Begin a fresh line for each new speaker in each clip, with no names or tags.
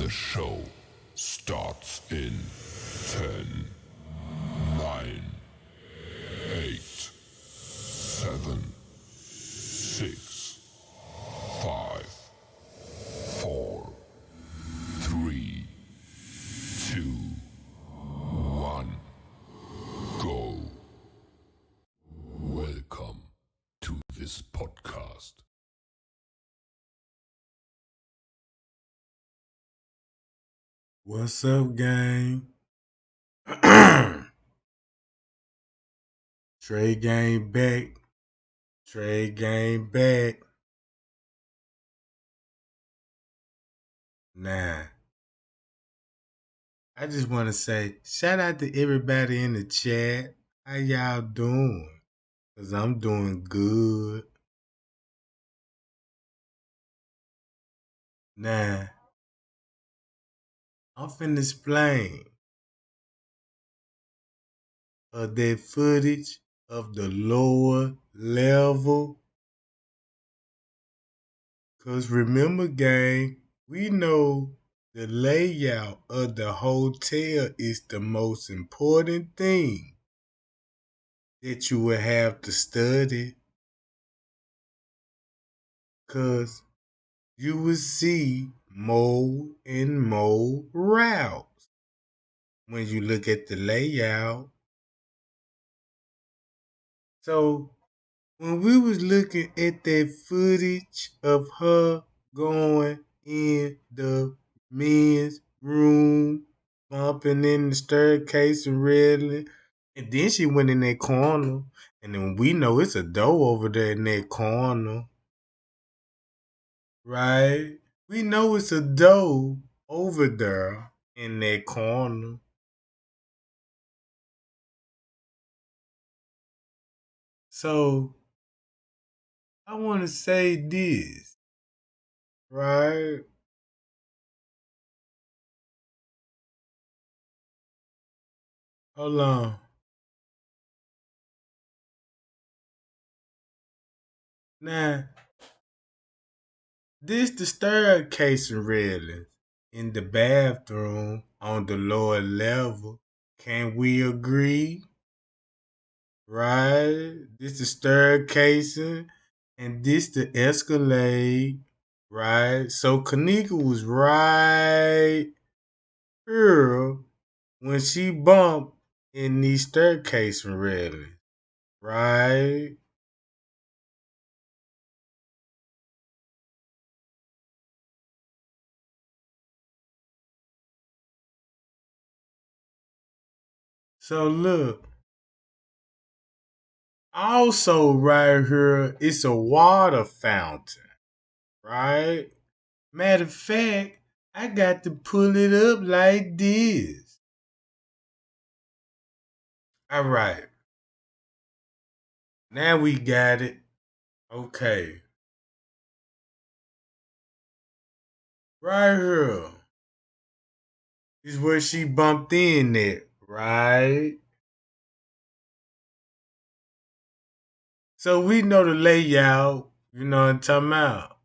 The show starts in 10, 9, 8, 7, 6, 5, 4, 3, 2, 1, go. Welcome to this podcast.
What's up, gang? Trade game back. Trade game back. Nah. I just want to say shout out to everybody in the chat. How y'all doing? Cause I'm doing good. Nah. I'm finna explain that footage of the lower level. Cause remember, gang, we know the layout of the hotel is the most important thing that you will have to study. Cause you will see more and more routes when you look at the layout. So when we was looking at that footage of her going in the men's room, bumping in the staircase and rattling, and then she went in that corner, and then we know it's a door over there in that corner, right? We know it's a door over there in that corner. So I want to say this, right? Hold on. Now, this the staircase railing in the bathroom on the lower level. Can we agree? Right? This the staircasing and this the escalade. Right? So Kenneka was right here when she bumped in these staircase railings. Right? So look, also right here, it's a water fountain, right? Matter of fact, I got to pull it up like this. All right, now we got it. Okay, right here is where she bumped in at, right? So we know the layout, you know what I'm talking about.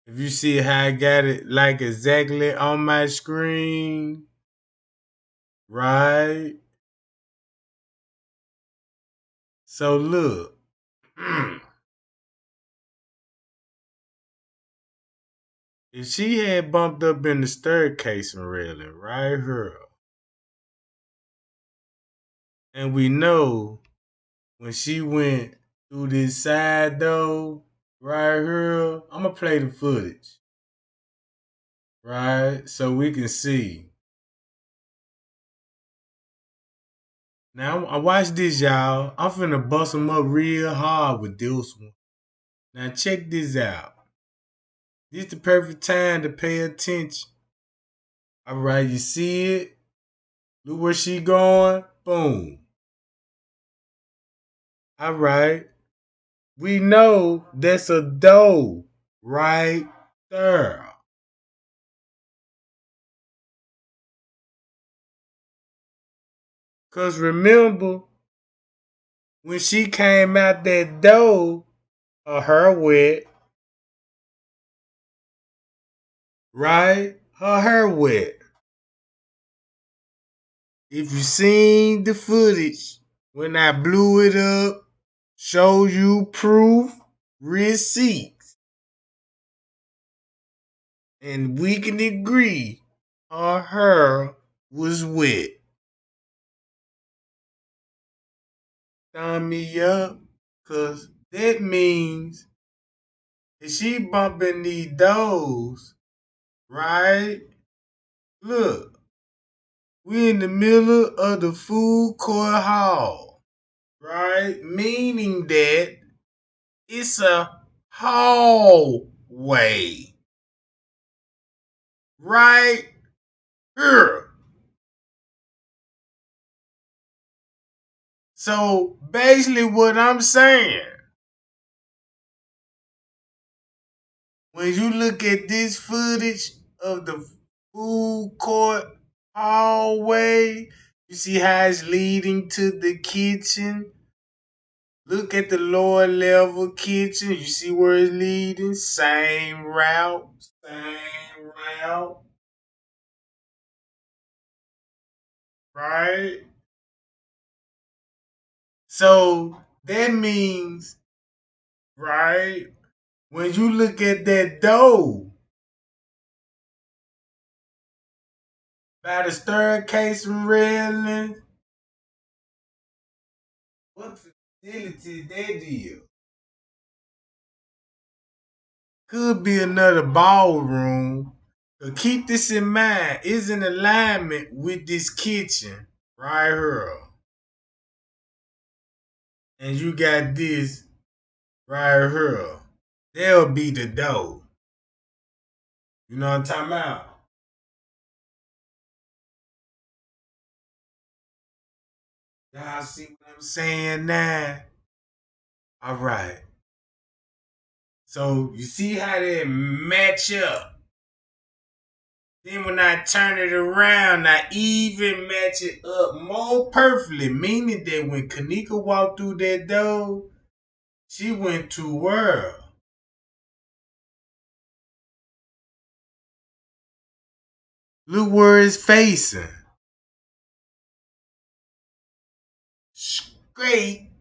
If you see how I got it like exactly on my screen, right? So look, if she had bumped up in the staircase railing right here, and we know when she went through this side door right here, I'm gonna play the footage, right? So we can see. Now, I watch this, y'all. I'm finna bust them up real hard with this one. Now, check this out. This the perfect time to pay attention. All right, you see it? Look where she going. Boom. All right. We know that's a door right there. Cause remember, when she came out that door, her wet, right? Her hair wet. If you seen the footage when I blew it up, show you proof, receipts, and we can agree her hair was wet. Thumb me up, cause that means if she bumping these doors, right? Look, we in the middle of the food court hall, right? Meaning that it's a hallway right here. So basically, what I'm saying, when you look at this footage of the food court hallway, you see how it's leading to the kitchen. Look at the lower level kitchen. You see where it's leading? Same route. Same route. Right? So that means, right, when you look at that door by the staircase railing, what facility that is? Could be another ballroom. But keep this in mind, it's in alignment with this kitchen right here. And you got this right here. That'll be the door. You know what I'm talking about? Y'all see what I'm saying now? All right. So you see how they match up. Then when I turn it around, I even match it up more perfectly. Meaning that when Kenneka walked through that door, she went to world. Look where it's facing. Straight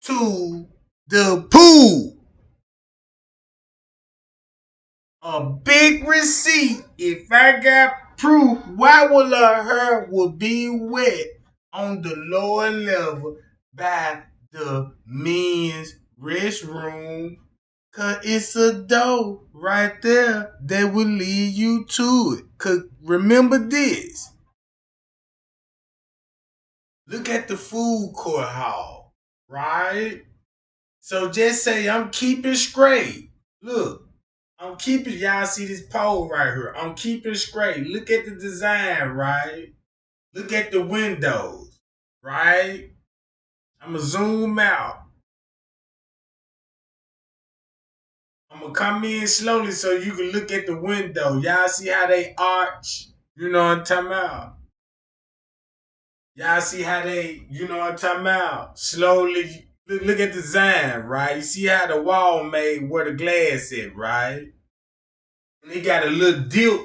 to the pool. A big receipt. If I got proof, why would her would be wet on the lower level by the men's restroom? Cause it's a door right there that will lead you to it. Cause remember this. Look at the food court hall, right? So just say I'm keeping straight. Look, I'm keeping, y'all see this pole right here. I'm keeping straight. Look at the design, right? Look at the windows, right? I'm going to zoom out. I'm going to come in slowly so you can look at the window. Y'all see how they arch? You know what I'm talking about? Y'all see how they, you know what I'm talking about? Slowly, look at the design, right? You see how the wall made where the glass is, right? And they got a little dip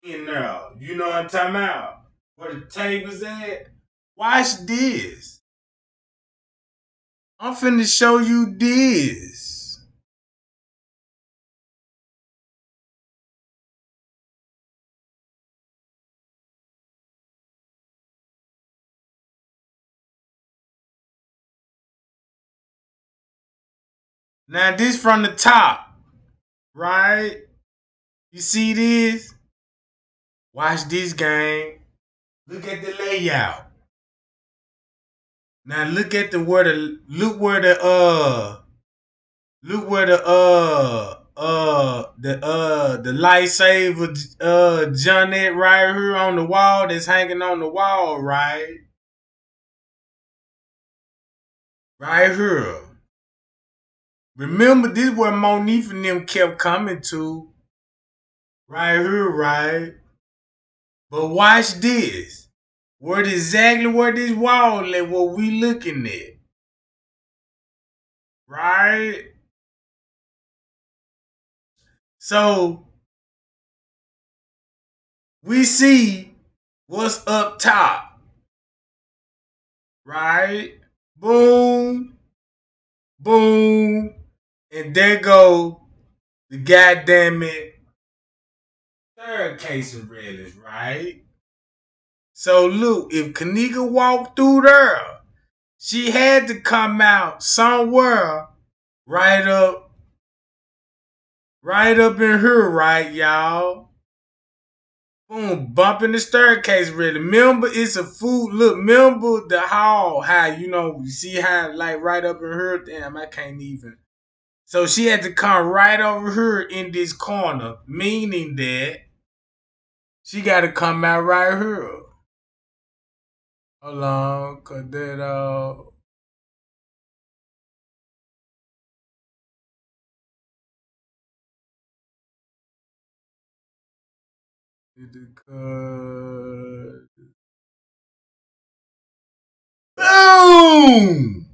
in there. You know what I'm talking about? Where the table's at. Watch this. I'm finna show you this. Now this from the top, right? You see this? Watch this game. Look at the layout. Now look at the where the look where the lightsaber Johnette right here on the wall that's hanging on the wall, right? Right here. Remember this where Monique and them kept coming to. Right here, right? But watch this. Where exactly where this wall at what we looking at. Right? So we see what's up top, right? Boom, boom, and there go the goddamn it third case of relish, right? So look, if Kenneka walked through there, she had to come out somewhere right up, right up in here, right, y'all? Boom, bumping the staircase really. Remember, it's a food. Look, remember the hall, how, you see how, like, right up in here? Damn, I can't even. So she had to come right over here in this corner, meaning that she got to come out right here. Hold on, cut that off. Hit the cut. Boom!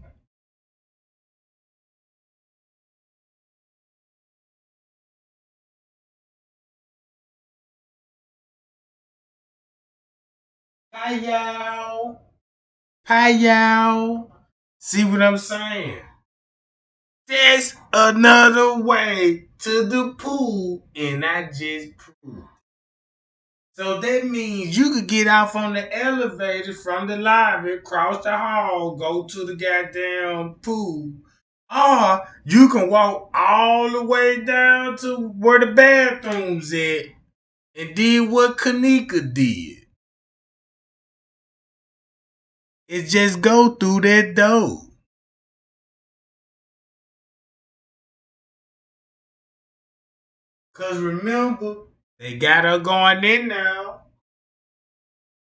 Hi, y'all. Hi, y'all. See what I'm saying? There's another way to the pool, and I just proved. So that means you could get off on the elevator from the lobby, cross the hall, go to the goddamn pool. Or you can walk all the way down to where the bathroom's at and did what Kenneka did. It just go through that door. Cause remember, they got her going in now.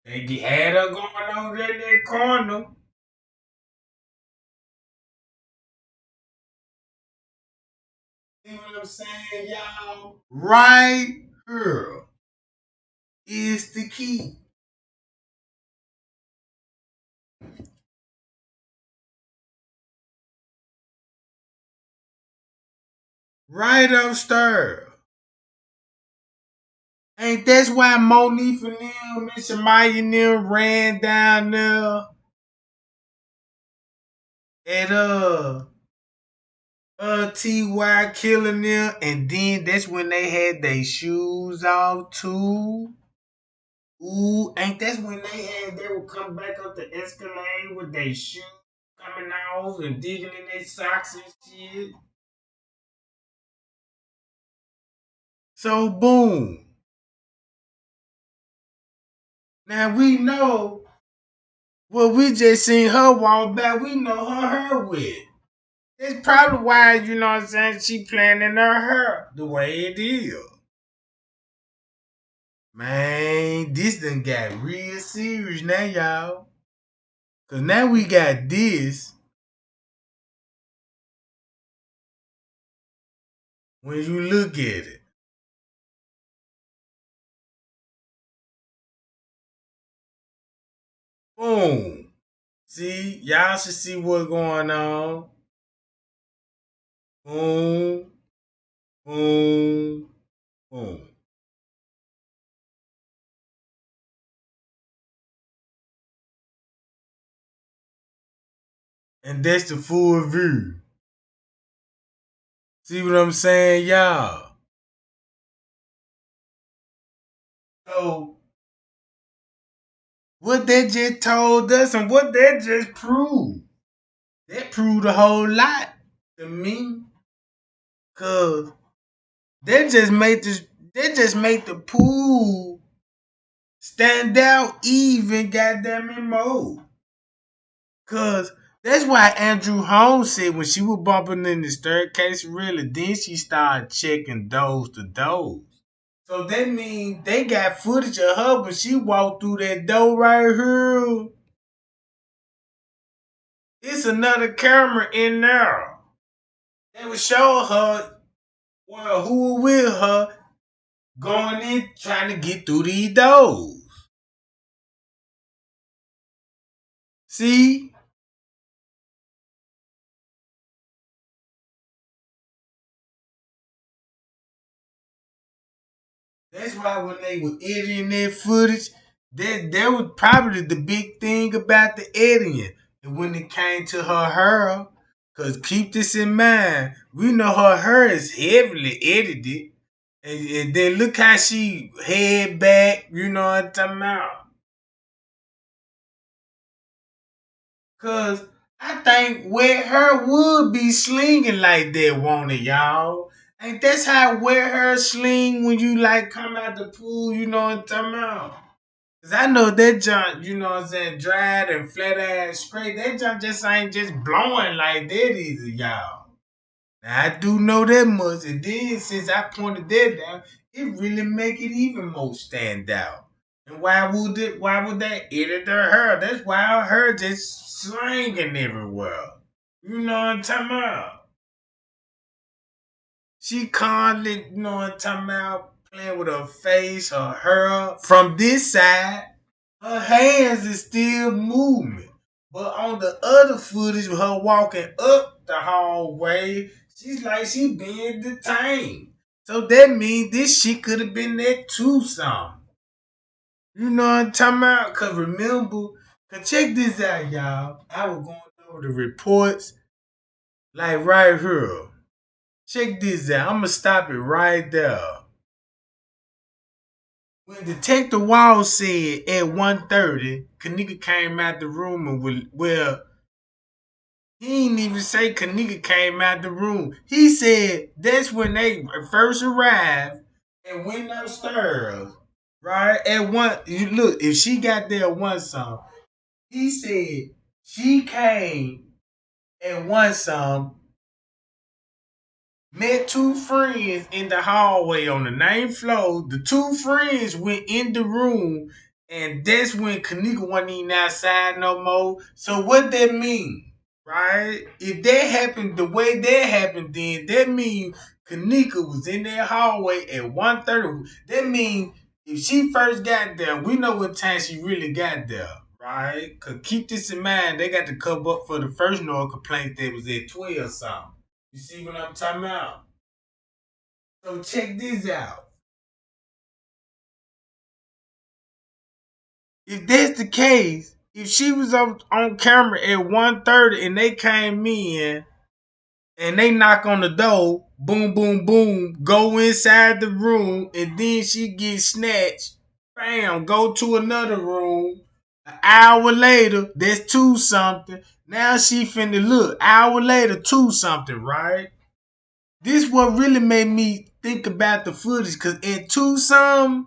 They had her going over there in that corner. See what I'm saying, y'all? Right here is the key. Right upstairs. Ain't that's why Monique and them and Shemaya and them ran down there at TY killing them, and then that's when they had their shoes off too. Ooh, ain't that's when they would come back up the escalator with their shoes coming off and digging in their socks and shit. So boom. Now we know what we just seen her walk back. We know her hair with. That's probably why, what I'm saying, she planning her hair the way it is. Man, this done got real serious now, y'all. Cause now we got this. When you look at it. Boom. See, y'all should see what's going on. Boom, boom, boom. And that's the full view. See what I'm saying, y'all? So, what that just told us and what that just proved, that proved a whole lot to me. Cause that just made the pool stand out even goddamn it more. Cause that's why Andrew Holmes said when she was bumping in the staircase, really, then she started checking doors to doors. So that means they got footage of her when she walked through that door right here. It's another camera in there. They would show her, well, who with her going in trying to get through these doors. See? that's why when they were editing that footage, that was probably the big thing about the editing. And when it came to her hair, because keep this in mind, we know her hair is heavily edited. And then look how she head back, you know what I'm talking about? Cause I think wet hair would be slinging like that, won't it, y'all? Ain't that's how wet hair sling when you like come out the pool, you know what I'm talking about? Cause I know that junk, you know what I'm saying, dried and flat ass straight. That junk just ain't just blowing like that either, y'all. Now, I do know that much, and then since I pointed that out, it really make it even more stand out. And why would they edit her hair? That's why her hair just slanging everywhere. You know what I'm talking about? She constantly, you know what I'm talking about, playing with her face, her hair. From this side, her hands is still moving. But on the other footage of her walking up the hallway, she's like she being detained. So that means this shit could have been that Tucson. You know what I'm talking about? Cause remember, cause check this out, y'all. I was going over the reports, like right here. Check this out. I'm gonna stop it right there. When Detective Wall said at 1:30, Kenneka came out the room and he didn't even say Kenneka came out the room. He said that's when they first arrived and went upstairs. Right? At one, you look, if she got there at one some, he said she came at one some, met two friends in the hallway on the 9th floor. The two friends went in the room, and that's when Kenneka wasn't even outside no more. So what that mean? Right? If that happened the way that happened, then that means Kenneka was in that hallway at 1:30. That means if she first got there, we know what time she really got there, right? Cause keep this in mind, they got to cover up for the first noise complaint that was at 12 something. You see what I'm talking about? So check this out. If that's the case, if she was on camera at 1:30 and they came in and they knock on the door, boom, boom, boom, go inside the room, and then she gets snatched, bam, go to another room. An hour later, that's two something. Now she finna look. Hour later, two something, right? This what really made me think about the footage, cause at two something,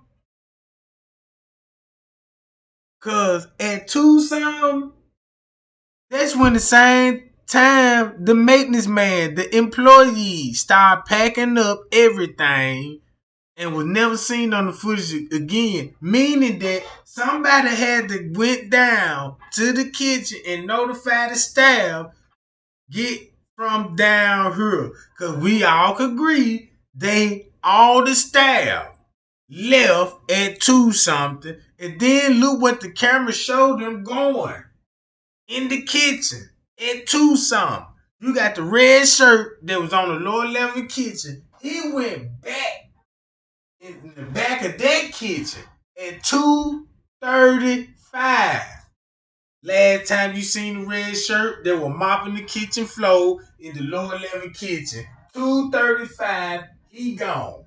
that's when the same time the maintenance man, the employee, started packing up everything and was never seen on the footage again. Meaning that somebody had to went down to the kitchen and notify the staff, get from down here. Cause we all could agree all the staff left at two something. And then look what the camera showed them going in the kitchen at two something. You got the red shirt that was on the lower level kitchen. He went back in the back of that kitchen at 2:35. Last time you seen the red shirt, they were mopping the kitchen floor in the lower level kitchen. 2:35, he gone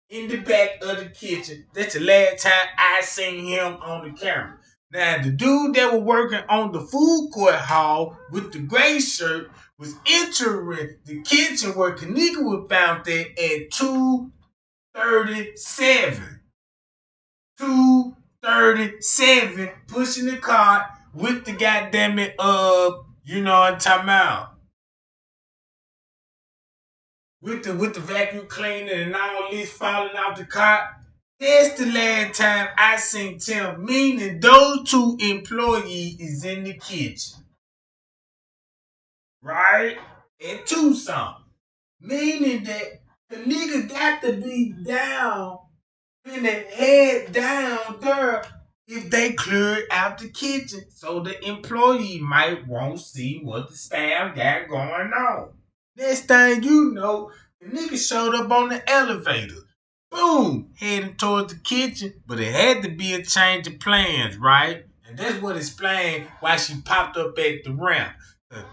in the back of the kitchen. That's the last time I seen him on the camera. Now, the dude that was working on the food court hall with the gray shirt was entering the kitchen where Kenneka was found there at 2:37. 2:37, pushing the cart with the goddamn it, you know what I'm talking about. With the vacuum cleaner and all this falling off the cart. That's the last time I seen Tim, meaning those two employees is in the kitchen. Right? At two something. Meaning that the nigga got to be down, and the head down there if they cleared out the kitchen. So the employee might won't see what the staff got going on. Next thing you know, the nigga showed up on the elevator. boom, heading towards the kitchen. But it had to be a change of plans, right? And that's what explained why she popped up at the ramp.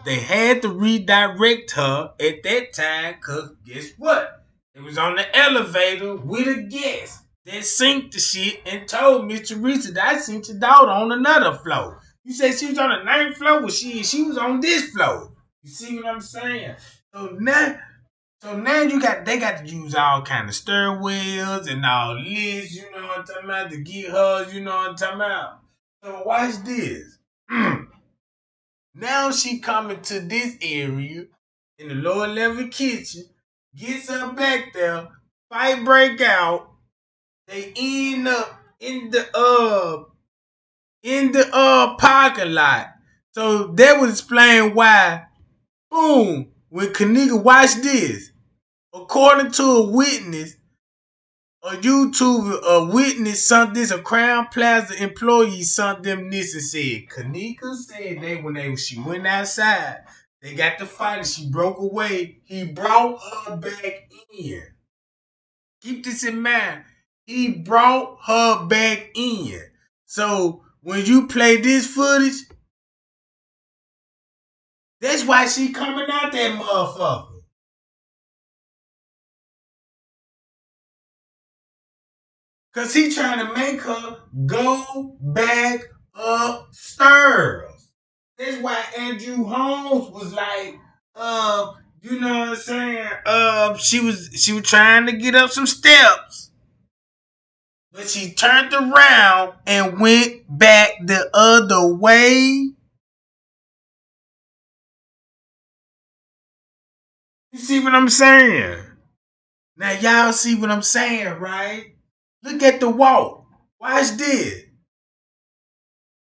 They had to redirect her at that time because guess what? It was on the elevator with a guest that synced the shit and told Miss Teresa that I seen your daughter on another floor. You said she was on the ninth floor, but she was on this floor. You see what I'm saying? So now they got to use all kind of stairwells and all this, you know what I'm talking about, to get her, you know what I'm talking about. So watch this. Now she coming to this area in the lower level kitchen, gets her back there, fight break out. They end up in the parking lot. So that would explain why. Boom. When Kenneka watched this, according to a witness, a YouTuber, a witness sent this, a Crown Plaza employee sent them this and said, Kenneka said she went outside, they got to fight and she broke away. He brought her back in. Keep this in mind. He brought her back in. So when you play this footage, that's why she coming out that motherfucker. Cause he trying to make her go back upstairs. That's why Andrew Holmes was like, you know what I'm saying? She was trying to get up some steps, but she turned around and went back the other way. You see what I'm saying? Now y'all see what I'm saying, right? Look at the walk. Watch this.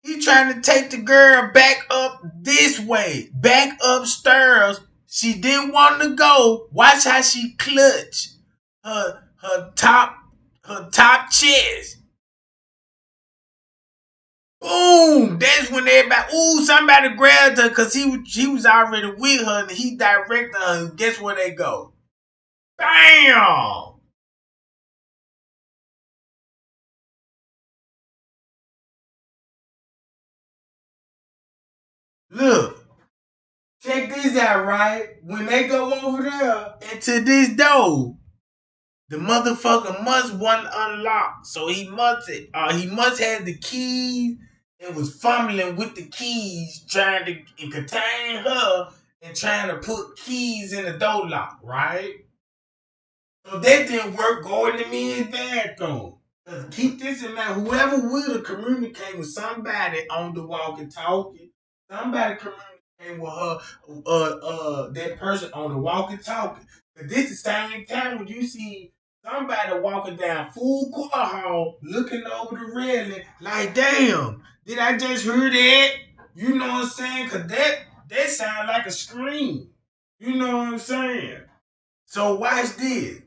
He trying to take the girl back up this way, back upstairs. She didn't want to go. Watch how she clutched her top chest. Boom! That's when everybody, somebody grabbed her because he was already with her and he directed her. And guess where they go? Bam! Look, check this out, right? When they go over there into this door, the motherfucker must want unlock. So he must have the keys and was fumbling with the keys, trying to contain her and trying to put keys in the door lock, right? So that didn't work. Go in the men's bathroom. Keep this in mind. Whoever would have communicated with somebody on the walkie-talkie, somebody communicating with her, that person on the walkie-talkie. But this the same time when you see somebody walking down full court hall, looking over the railing, like, damn, did I just hear that? You know what I'm saying? Cause that sound like a scream. You know what I'm saying? So watch this.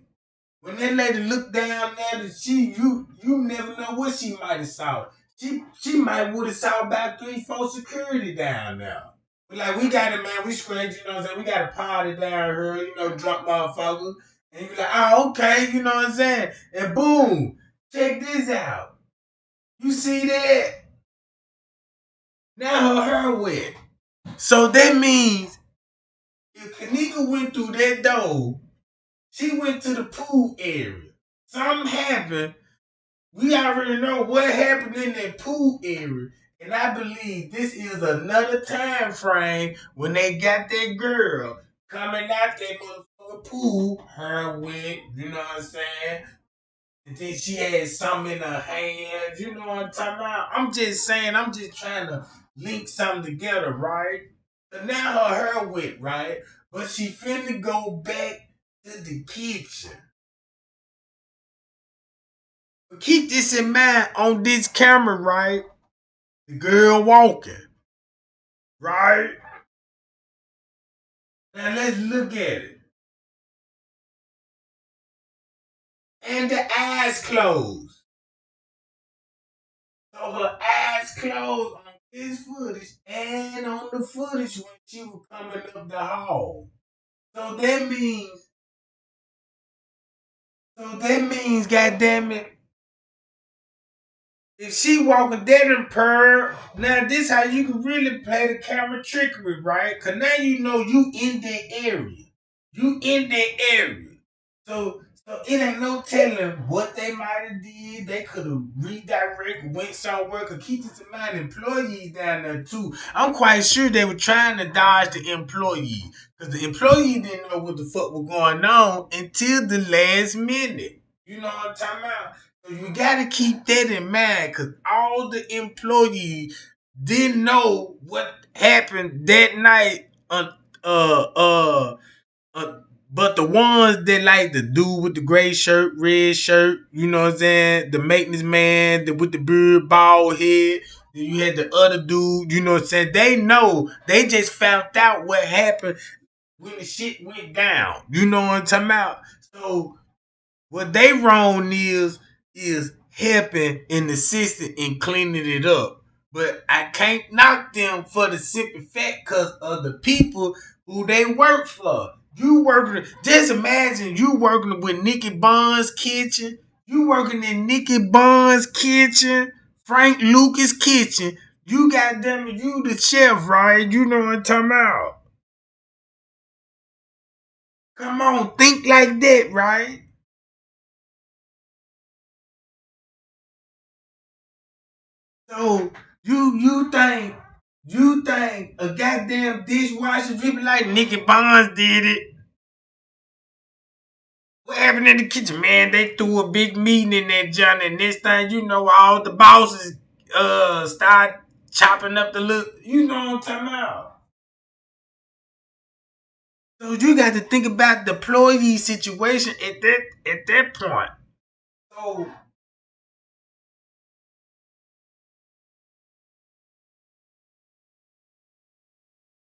When that lady looked down there, you never know what she might have saw. She might would have saw about 3-4 security down there. Like, we got it, man. We straight, you know what I'm saying? We got a party down here, drunk motherfucker. And you be like, oh, okay, you know what I'm saying? And boom, check this out. You see that? Now her hair wet. So that means if Kenneka went through that door, she went to the pool area. Something happened. We already know what happened in that pool area. And I believe this is another time frame when they got that girl coming out that motherfucking pool, her wet, you know what I'm saying? And then she had something in her hands, you know what I'm talking about? I'm just saying, I'm just trying to link something together, right? So now her hair wet, right? But she finna go back to the kitchen. But keep this in mind on this camera, right? The girl walking, right? Now let's look at it. And the eyes closed. So her eyes closed on this footage and on the footage when she was coming up the hall. So that means So that means, goddamn it, if she walking dead and purr, now this how you can really play the camera trickery, right? Cause now you know you in that area. You in that area. So it ain't no telling what they might have did. They could have redirected, went somewhere. Cause keep this in mind, employees down there too. I'm quite sure they were trying to dodge the employee. Cause the employee didn't know what the fuck was going on until the last minute. You know what I'm talking about? So you gotta keep that in mind, cause all the employees didn't know what happened that night. Uh, uh, uh, but the ones that like the dude with the gray shirt, red shirt, you know what I'm saying? The maintenance man with the beard, bald head. Then you had the other dude, you know what I'm saying? They know. They just found out what happened when the shit went down. You know what I'm talking about? So what they wrong is helping and assisting in cleaning it up. But I can't knock them for the simple fact because of the people who they work for. You working, just imagine you working with Nikki Bond's kitchen. You working in Nikki Bond's kitchen, Frank Lucas' kitchen. You goddamn it, you the chef, right? You know what I'm talking about. Come on, think like that, right? So you think a goddamn dishwasher dripping like Nicky Bonds did it? What happened in the kitchen, man? They threw a big meeting in that John, and next thing you know, all the bosses start chopping up the look. You know what I'm talking about? So you got to think about the employee situation at that point. So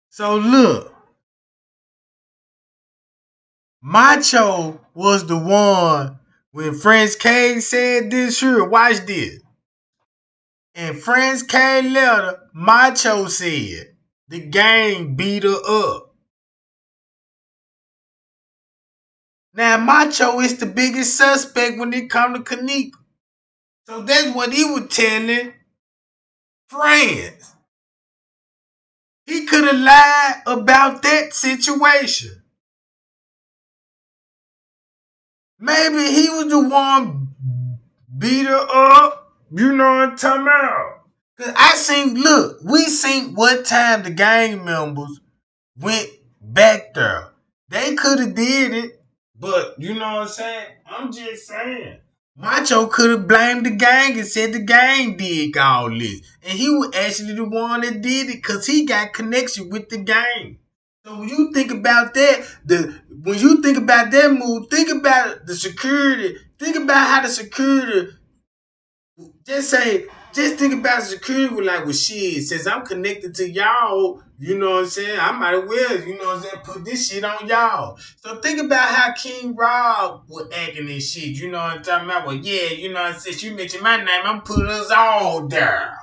so look, Macho was the one when French K said this here. Watch this. And Friends came later, Macho said the gang beat her up. Now Macho is the biggest suspect when it come to Kenneka. So that's what he was telling friends. He could have lied about that situation. Maybe he was the one beat her up. You know what I'm talking about? Cause we seen what time the gang members went back there. They could have did it, but you know what I'm saying? I'm just saying. Macho could have blamed the gang and said the gang did all this. And he was actually the one that did it because he got connection with the gang. So when you think about that, when you think about that move, think about the security. Think about how the security just say, just think about security with like, well, shit, since I'm connected to y'all, you know what I'm saying? I might as well, you know what I'm saying, put this shit on y'all. So think about how King Rob was acting and shit, you know what I'm talking about? Well, yeah, you know what I'm saying? You mentioned my name, I'm putting us all there.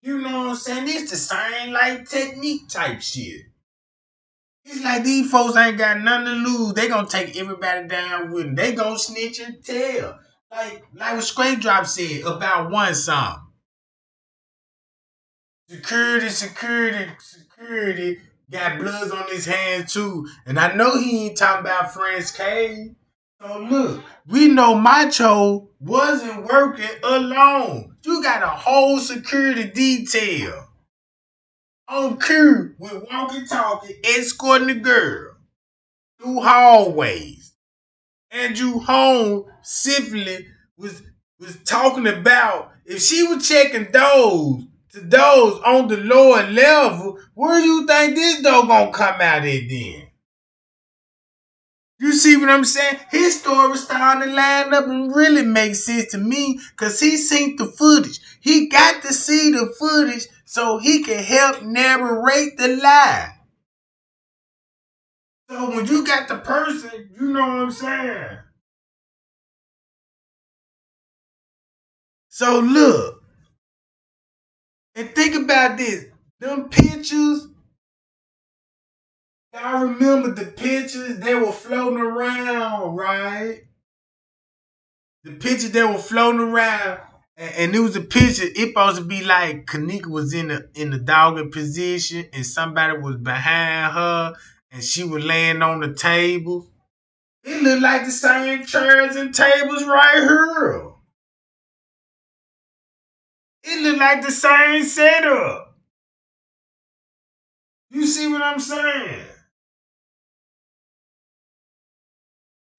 You know what I'm saying? It's the same like technique type shit. It's like these folks ain't got nothing to lose. They gonna take everybody down with them. They gonna snitch and tell. Like what Straight Drop said about one song. Security got bloods on his hands too. And I know he ain't talking about Friends K. So look, we know Macho wasn't working alone. You got a whole security detail on cue with walkie-talkie escorting the girl through hallways. Andrew Home simply was talking about if she was checking those on the lower level, where do you think this dog gonna come out at then? You see what I'm saying? His story starting to line up and really make sense to me because he seen the footage. He got to see the footage so he can help narrate the lie. So when you got the person, you know what I'm saying? So look, and think about this. Them pictures, y'all remember the pictures? They were floating around, right? The picture that was floating around, and it was a picture. It supposed to be like Kenneka was in the dogging position, and somebody was behind her, and she was laying on the table. It looked like the same chairs and tables right here. It looked like the same setup. You see what I'm saying?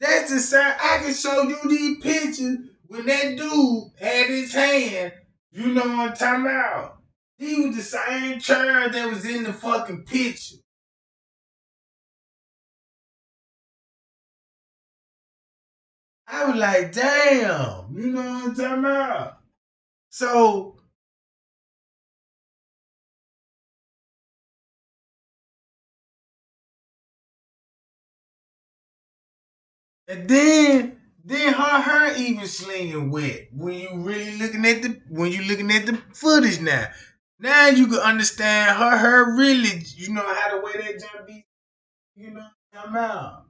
That's the same. I can show you these pictures when that dude had his hand. You know what I'm talking about? He was the same chair that was in the fucking picture. I was like, damn. You know what I'm talking about? So, and then her hair even slinging wet when you really looking at the footage now. Now you can understand her hair really, you know how the way that jump be, you know what I'm talking about.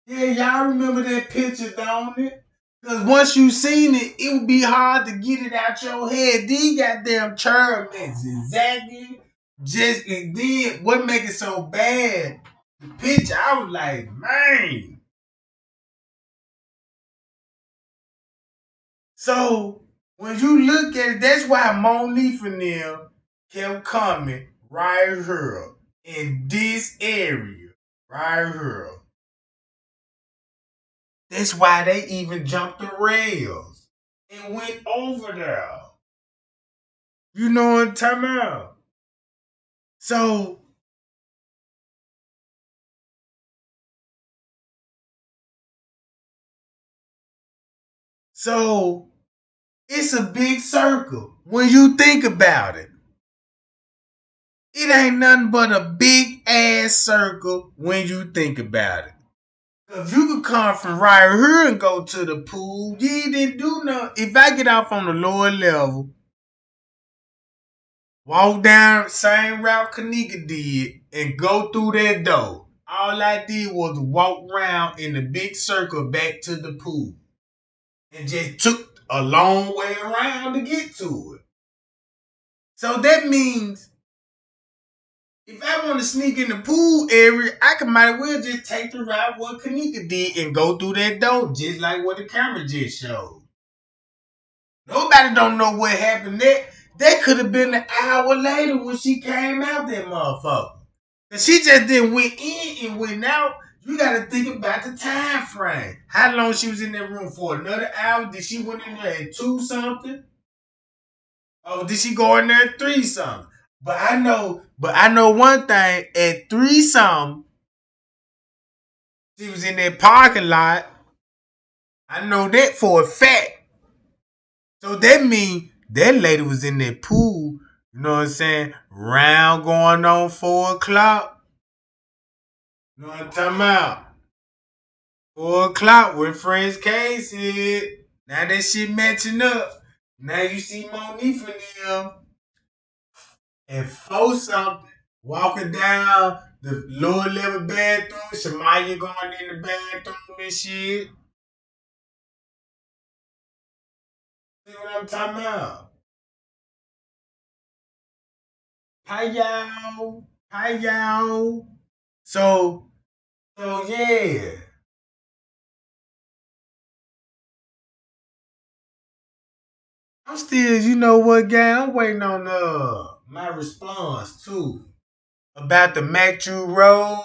Yeah, y'all remember that picture, don't it? Cause once you seen it, it would be hard to get it out your head. These goddamn churn mix exactly. Just and then what make it so bad? The picture, I was like, man. So when you look at it, that's why Monique and them kept coming right here in this area, right here. That's why they even jumped the rails and went over there. You know what I'm talking about? So, so it's a big circle. When you think about it, it ain't nothing but a big ass circle when you think about it. If you could come from right here and go to the pool, you didn't do nothing. If I get off on the lower level, walk down same route Kenneka did, and go through that door, all I did was walk around in the big circle back to the pool. And just took a long way around to get to it. So that means if I want to sneak in the pool area, I can might as well just take the route what Kenneka did and go through that door, just like what the camera just showed. Nobody don't know what happened there. That could have been an hour later when she came out that motherfucker. And she just didn't went in and went out. You got to think about the time frame. How long she was in that room for? Another hour? Did she went in there at 2 something? Oh, did she go in there at 3 something? But I know one thing. At 3 something, she was in that parking lot. I know that for a fact. So that means that lady was in that pool, you know what I'm saying? Round going on 4 o'clock. You know what I'm talking about? 4 o'clock when Friends K said. Now that shit matching up. Now you see Monique for them and 4 something walking down the lower level bathroom. Shamaya going in the bathroom and shit. See what I'm talking about? Hi y'all. Hi y'all. So, so yeah. I'm still, you know what, gang? I'm waiting on my response too about the Matthew Rose.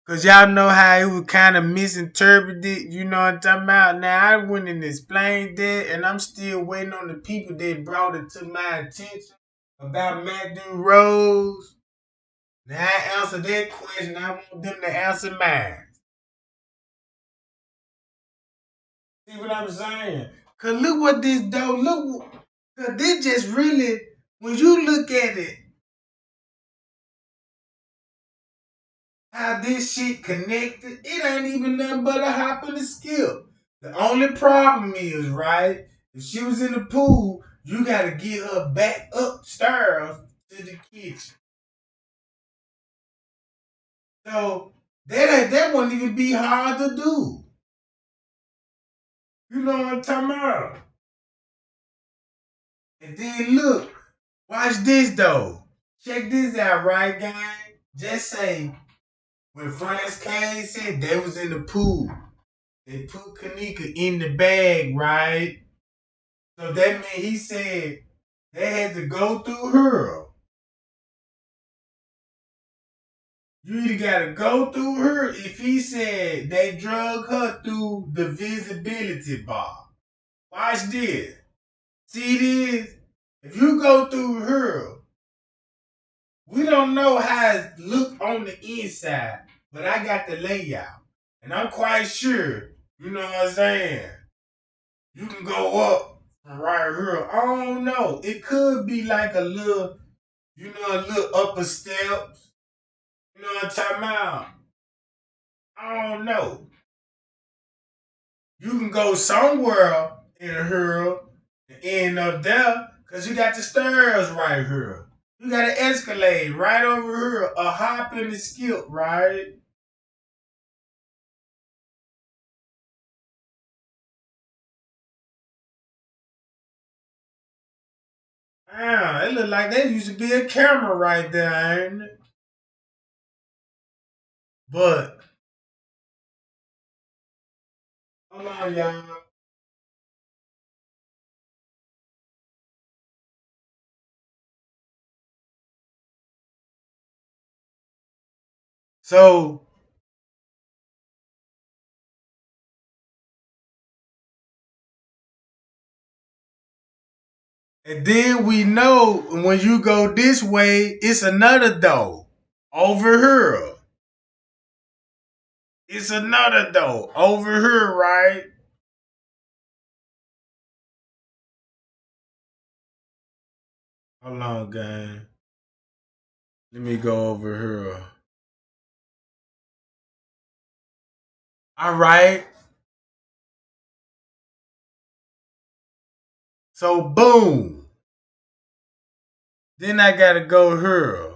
Cause y'all know how it was kind of misinterpreted, you know what I'm talking about? Now I went and explained that, and I'm still waiting on the people that brought it to my attention about Matthew Rose. Now I answered that question. I want them to answer mine. See what I'm saying? Cause look what this though. Cause this just really, when you look at it, how this shit connected, it ain't even nothing but a hop and a skip. The only problem is, right, if she was in the pool, you gotta get her back upstairs to the kitchen. So that wouldn't even be hard to do. You know what I'm talking about? And then look, watch this though. Check this out, right, gang? Just say when friends came said they was in the pool, they put Kenneka in the bag, right? So that meant he said they had to go through her. You either gotta go through her if he said they drug her through the visibility bar. Watch this. See this? If you go through her, we don't know how it look on the inside, but I got the layout. And I'm quite sure, you know what I'm saying? You can go up from right here. I don't know. It could be like a little, a little upper steps. You know what I'm talking about? I don't know. You can go somewhere in here and end up there because you got the stairs right here. You got an escalade right over here, a hop and a skip, right? Ah, it look like there used to be a camera right there, ain't it? But hold on, y'all. So and then we know when you go this way, it's another door over here. It's another door over here, right? Hold on, gang. Let me go over here. All right. So boom. Then I gotta go here.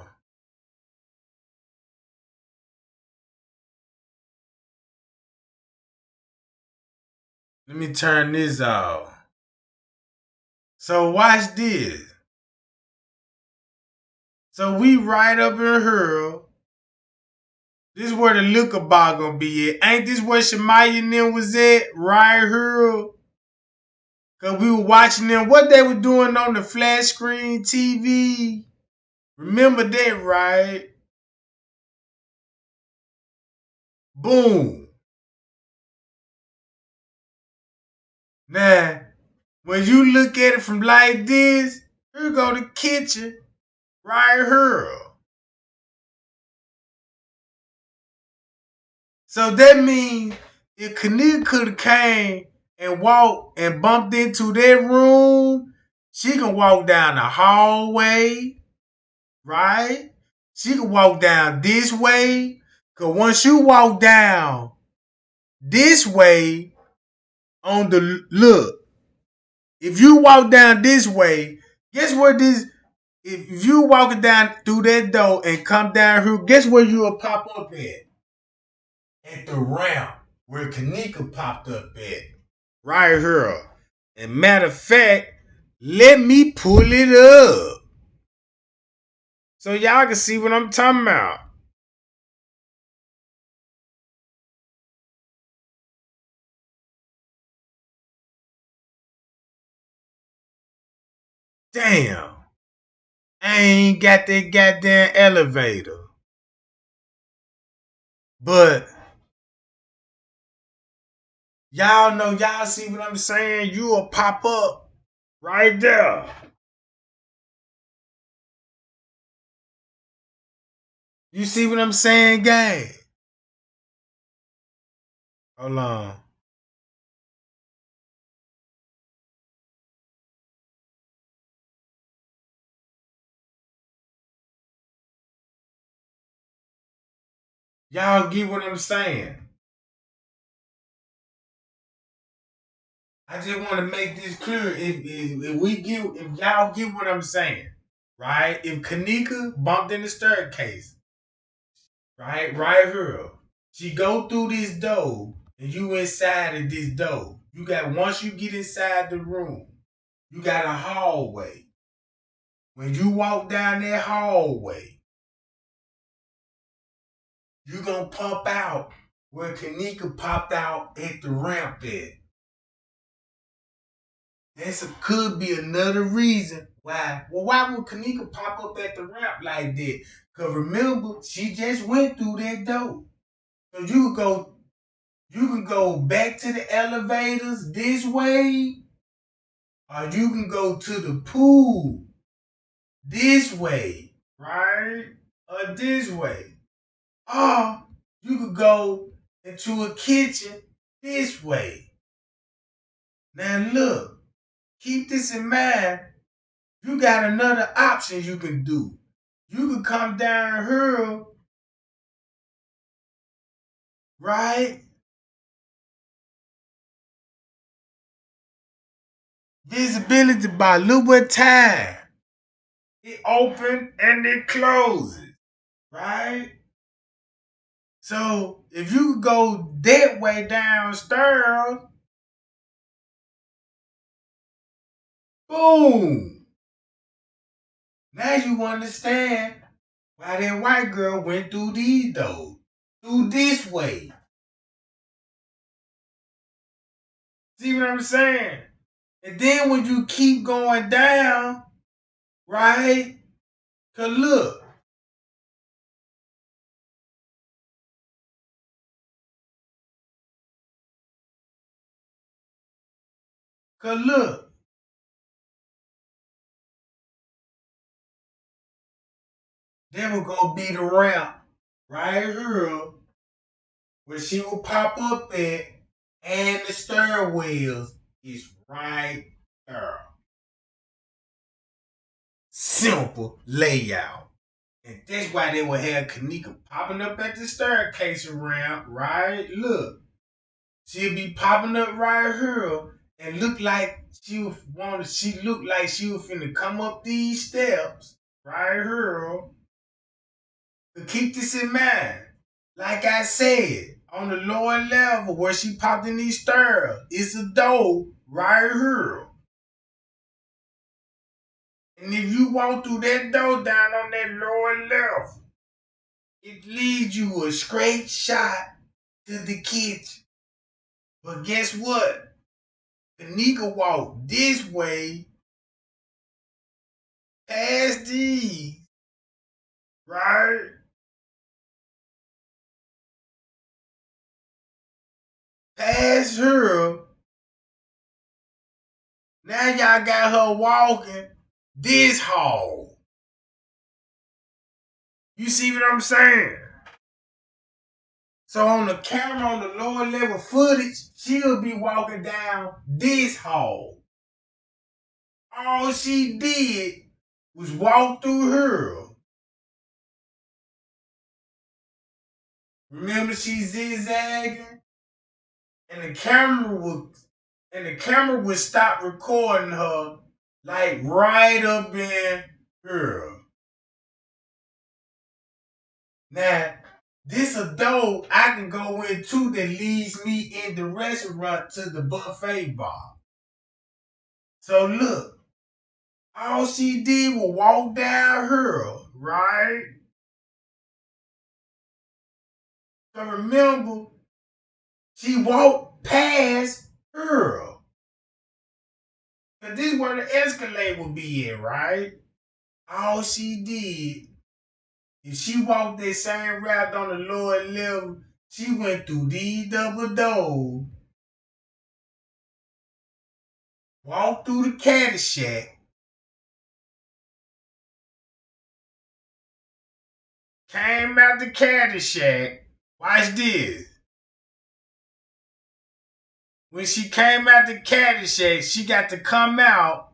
Let me turn this off. So watch this. So we right up in here. This is where the liquor bar gonna be at. Ain't this where Shemaya and them was at? Right here. Cause we were watching them. What they were doing on the flat screen TV. Remember that, right? Boom. Now, when you look at it from like this, here go the kitchen. Right here. So that means if Kenneka could have came and walked and bumped into that room, she can walk down the hallway, right? She can walk down this way. Cause once you walk down this way on the look, if you walk down this way, guess where this if you walking down through that door and come down here, guess where you will pop up at? At the ramp where Kenneka popped up at. Right here. And matter of fact, let me pull it up. So y'all can see what I'm talking about. Damn. I ain't got that goddamn elevator. But y'all know, y'all see what I'm saying? You will pop up right there. You see what I'm saying, gang? Hold on. Y'all get what I'm saying? I just want to make this clear. If y'all get what I'm saying, right? If Kenneka bumped in the staircase, right here, she go through this door, and you inside of this door. once you get inside the room, you got a hallway. When you walk down that hallway, you gonna pump out where Kenneka popped out at the ramp at. Could be another reason why. Well, why would Kenneka pop up at the ramp like that? Cause remember, she just went through that door. So you can go back to the elevators this way, or you can go to the pool this way, right? Or this way. Or you could go into a kitchen this way. Now look, keep this in mind. You got another option you can do. You can come down here, right? Visibility by a little bit of time. It opens and it closes, right? So if you go that way downstairs, boom. Now you understand why that white girl went through these doors. Through this way. See what I'm saying? And then when you keep going down, right? Cause look. Cause look. There will go be the ramp right here where she will pop up at, and the stairwells is right there. Simple layout. And that's why they would have Kenneka popping up at the staircase ramp, right? Look. She'll be popping up right here and look like she looked like she was finna come up these steps right here. But keep this in mind. Like I said, on the lower level where she popped in these stairs, it's a door right here. And if you walk through that door down on that lower level, it leads you a straight shot to the kitchen. But guess what? Kenneka walked this way, past these, right? Past her. Now y'all got her walking this hall. You see what I'm saying? So on the camera, on the lower level footage, she'll be walking down this hall. All she did was walk through her. Remember she zigzagging? And the camera would stop recording her like right up in her. Now, this a door I can go into that leads me in the restaurant to the buffet bar. So look, all she did was walk down her, right? So remember, she walked past her. Cause this is where the escalator would be at, right? All she did, if she walked that same route on the lower level, she went through these double doors, walked through the caddy shack, came out the caddy shack. Watch this. When she came out the caddy shack, she got to come out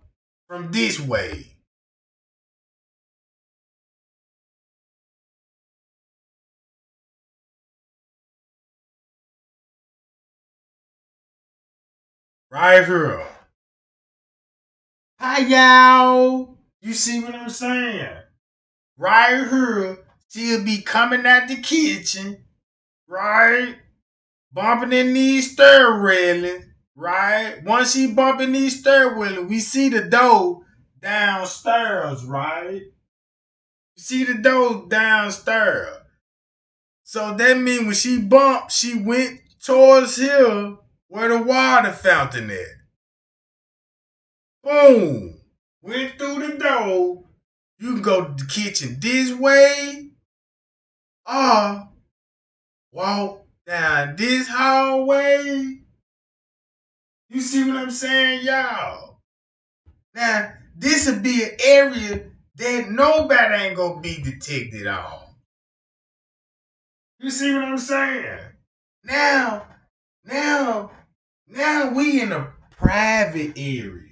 from this way. Right here. Hi, y'all. You see what I'm saying? Right here, she'll be coming out the kitchen, right? Bumping in these stair railings. right? Once she bumping these stairwell, we see the door downstairs, right? You see the door downstairs. So that means when she bumped, she went towards here where the water fountain is. Boom. Went through the door. You can go to the kitchen this way or walk down this hallway. You see what I'm saying, y'all? Now, this would be an area that nobody ain't gonna be detected on. You see what I'm saying? Now, now, now we in a private area.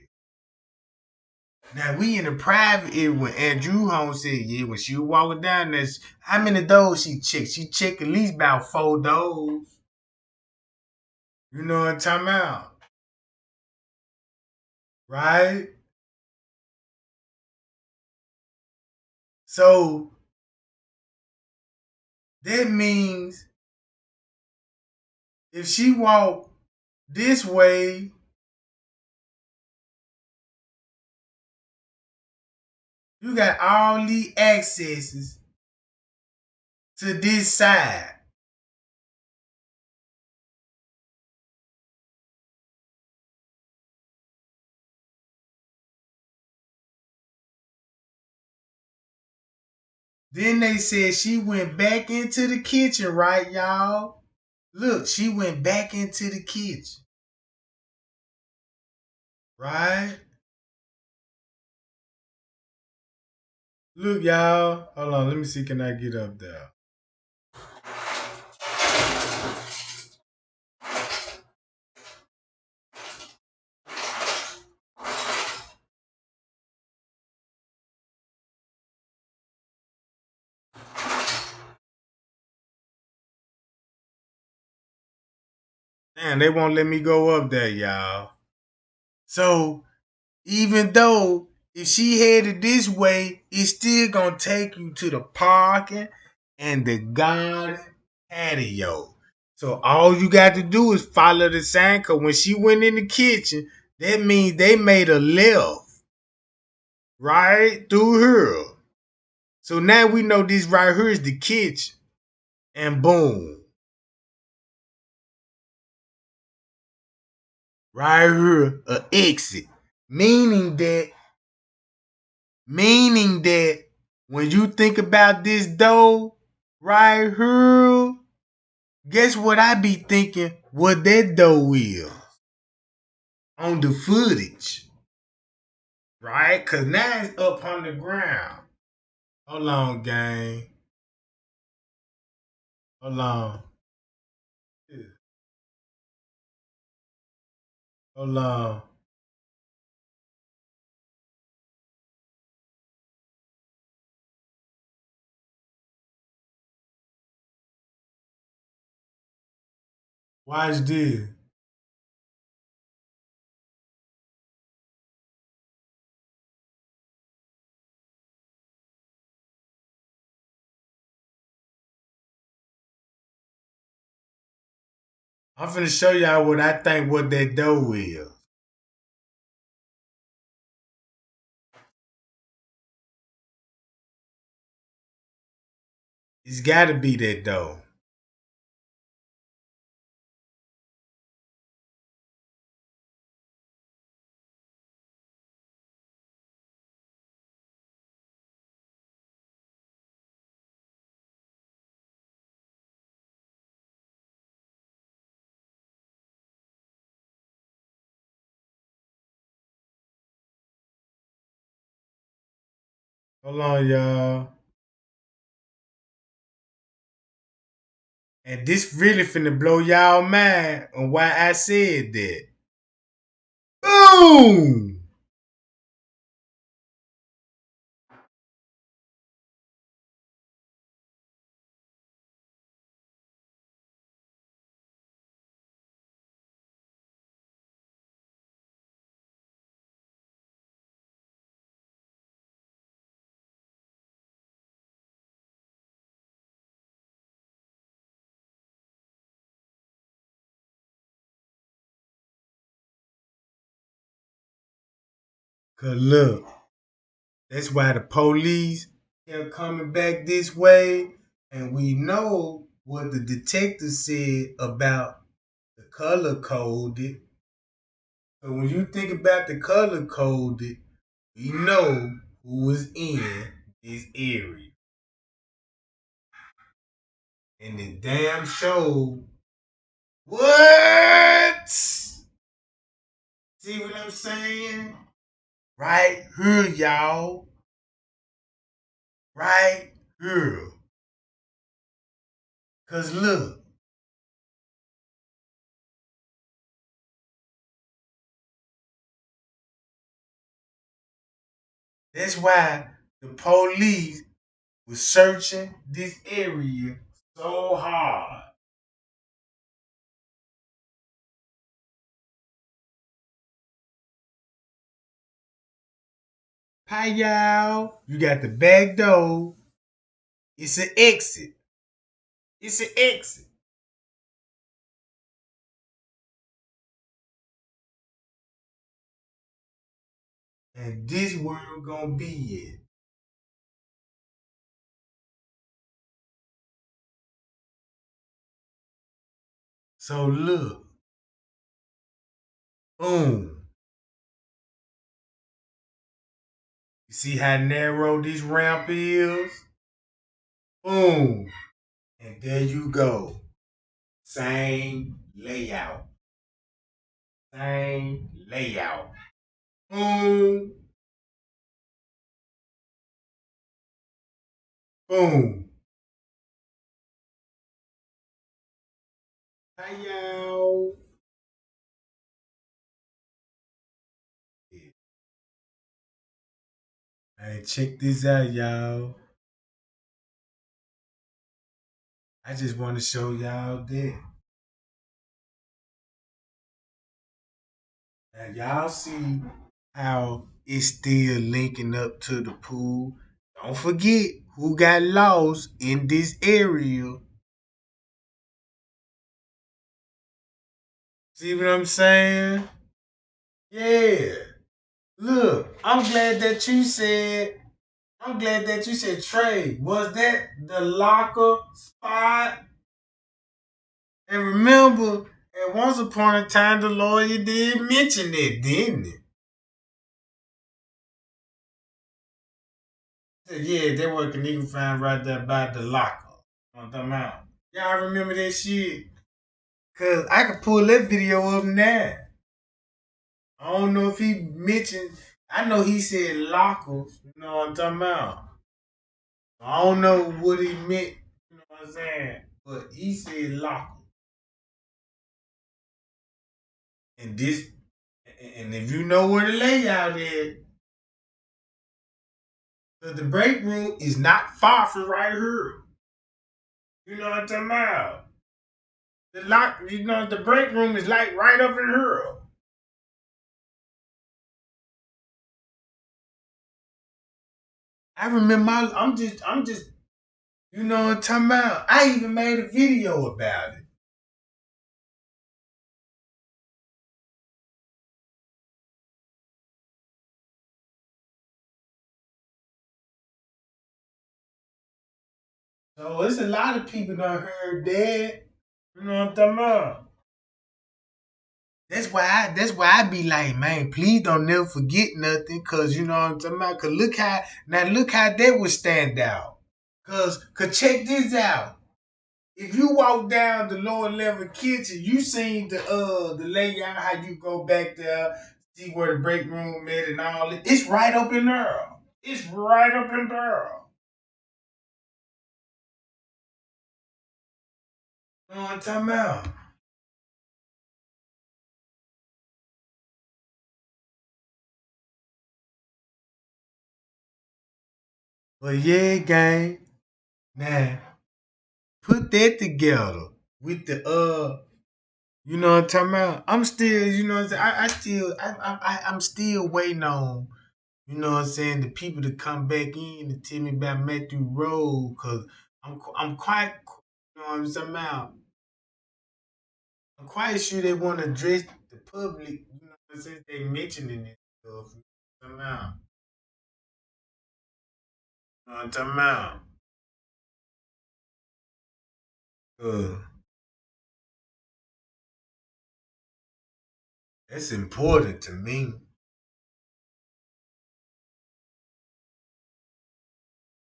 Now we in a private area when Andrew Holmes said, yeah, when she was walking down there, how many doors she checked? She checked at least about 4 doors. You know what I'm talking about? Right? So that means if she walked this way, you got all these accesses to this side. Then they said she went back into the kitchen, right, y'all? Look, she went back into the kitchen, right? Look, y'all. Hold on, let me see. Can I get up there? Man, they won't let me go up there, y'all. So even though if she headed this way, it's still gonna take you to the parking and the garden patio. So all you got to do is follow the sign. Cause when she went in the kitchen, that means they made a left right through her. So now we know this right here is the kitchen, and boom, right here, a exit, meaning that Meaning that when you think about this door right here, guess what I be thinking what that door is on the footage, right? Cause now it's up on the ground. Hold on, gang. Hold on. Hold on. Watch this. I'm finna show y'all what I think what that door is. It's gotta be that door. Hold on, y'all. And this really finna blow y'all mind on why I said that. Boom! Cause look, that's why the police kept coming back this way. And we know what the detective said about the color coded. So when you think about the color coded, we know who was in this area. And the damn show, what? See what I'm saying? Right here, y'all. Right here. Cause look, that's why the police was searching this area so hard. Hi, y'all. You got the back door. It's an exit. It's an exit. And this where we're gonna be at. So look, boom. You see how narrow this ramp is? Boom. And there you go. Same layout. Same layout. Boom. Boom. Hi y'all. Hey, check this out, y'all. I just want to show y'all that. Now y'all see how it's still linking up to the pool. Don't forget who got lost in this area. See what I'm saying? Yeah. Look, I'm glad that you said Trey. Was that the locker spot? And remember, at once upon a time, the lawyer did mention it, didn't he? Said, yeah, they were Kenneka found right there by the locker. You know what I'm talking about? Y'all remember that shit? Cause I could pull that video up now. I don't know if he mentioned. I know he said lockers. You know what I'm talking about? I don't know what he meant. You know what I'm saying? But he said lockers. And this, and if you know where the layout is, the break room is not far from right here. You know what I'm talking about? The break room is like right up in here. I remember I'm just, you know what I'm talking about? I even made a video about it. So it's a lot of people done heard that. You know what I'm talking about? That's why I be like, man, please don't never forget nothing, cause you know what I'm talking about. Cause look how that would stand out. Cause check this out. If you walk down the lower level kitchen, you seen the layout, how you go back there, see where the break room is and all it. It's right up in there. It's right up in there. You know what I'm talking about? But yeah, gang. Now put that together with the you know what I'm talking about. I'm still, you know what I'm saying. I'm still waiting on, you know what I'm saying, the people to come back in and tell me about Matthew Road, cause I'm quite, you know what I'm talking about. I'm quite sure they want to address the public, you know what I'm saying. They mentioning it stuff. Come out. Come out. Uh, that's important to me.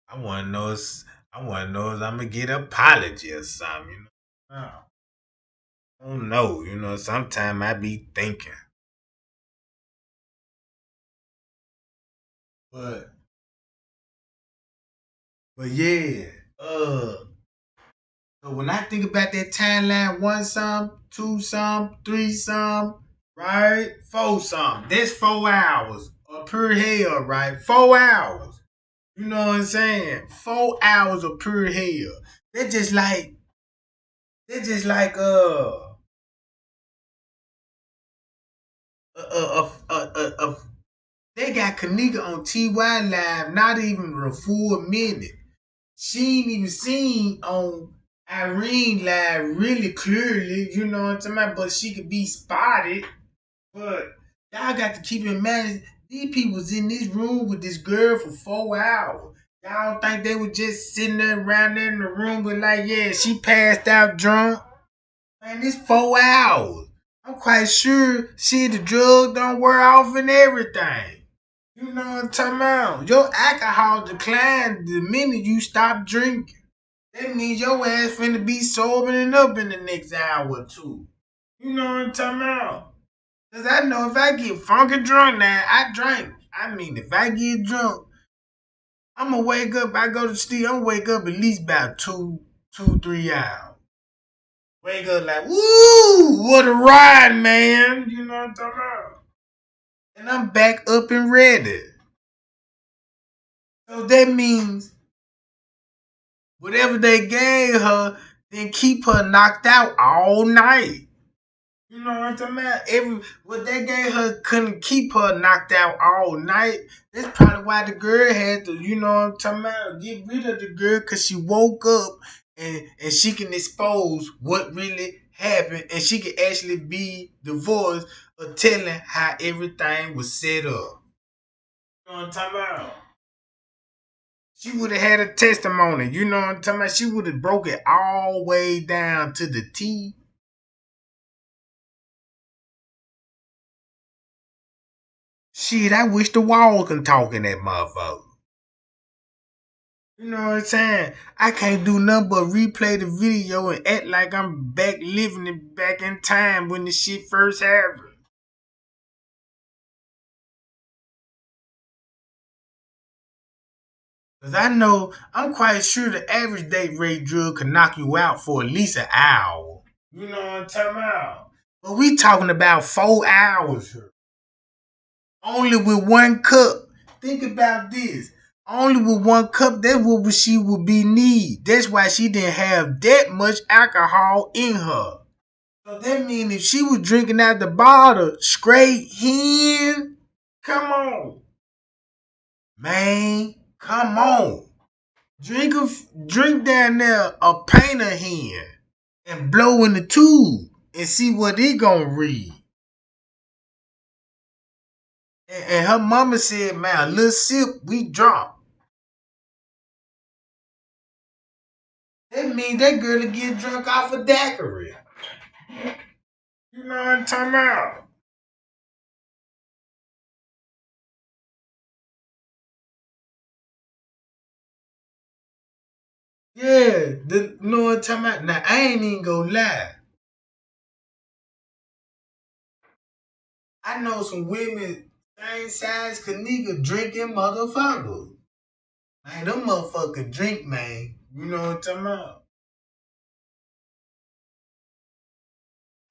I want to know. I want to know if I'm gonna get an apology or something. No, I don't know. Sometimes I be thinking, but yeah. Uh, so when I think about that timeline, one some, two some, three some, right, four some. That's 4 hours of pure hell, right? 4 hours. You know what I'm saying? 4 hours of pure hell. They're just like they're just like they got Kenneka on TY Live, not even a full minute. She ain't even seen on Irene Live really clearly, you know what I'm talking about? But she could be spotted. But y'all got to keep in mind, these people was in this room with this girl for 4 hours. Y'all think they were just sitting there around there in the room, but like, yeah, she passed out drunk. Man, this 4 hours. I'm quite sure the drug don't wear off and everything. You know what I'm talking about? Your alcohol declined the minute you stop drinking. That means your ass finna be sobering up in the next hour or two. You know what I'm talking about? Cause I know if I get funky drunk now, I drink. I mean, if I get drunk, I'ma wake up. I go to sleep. I'm wake up at least about 3 hours. Wake up like, woo, what a ride, man. You know what I'm talking about? And I'm back up and ready. So that means whatever they gave her, then keep her knocked out all night. You know what I'm talking about? What they gave her couldn't keep her knocked out all night. That's probably why the girl had to, you know what I'm talking about, get rid of the girl because she woke up and she can expose what really happened and she can actually be the voice of telling how everything was set up. You know what I'm talking about? She would have had a testimony. You know what I'm talking about? She would have broke it all the way down to the T. Shit, I wish the wall can talk in that motherfucker. You know what I'm saying? I can't do nothing but replay the video and act like I'm back living it back in time when the shit first happened. Cause I know I'm quite sure the average date rate drug can knock you out for at least an hour. You know what I'm talking about? But we talking about 4 hours here. Only with one cup. Think about this. Only with one cup, that's what she would be need. That's why she didn't have that much alcohol in her. So that means if she was drinking out the bottle straight hen, come on. Man, come on. Drink down there a painter hen and blow in the tube and see what it gonna read. And her mama said, man, a little sip, we drunk. That means that girl to get drunk off a daiquiri. You know what I'm talking about? Yeah, you know what I'm talking about? Now, I ain't even gonna lie. I know some women same size Kenneka drinking motherfuckers. Man, them motherfuckers drink, man. You know what I'm talking about?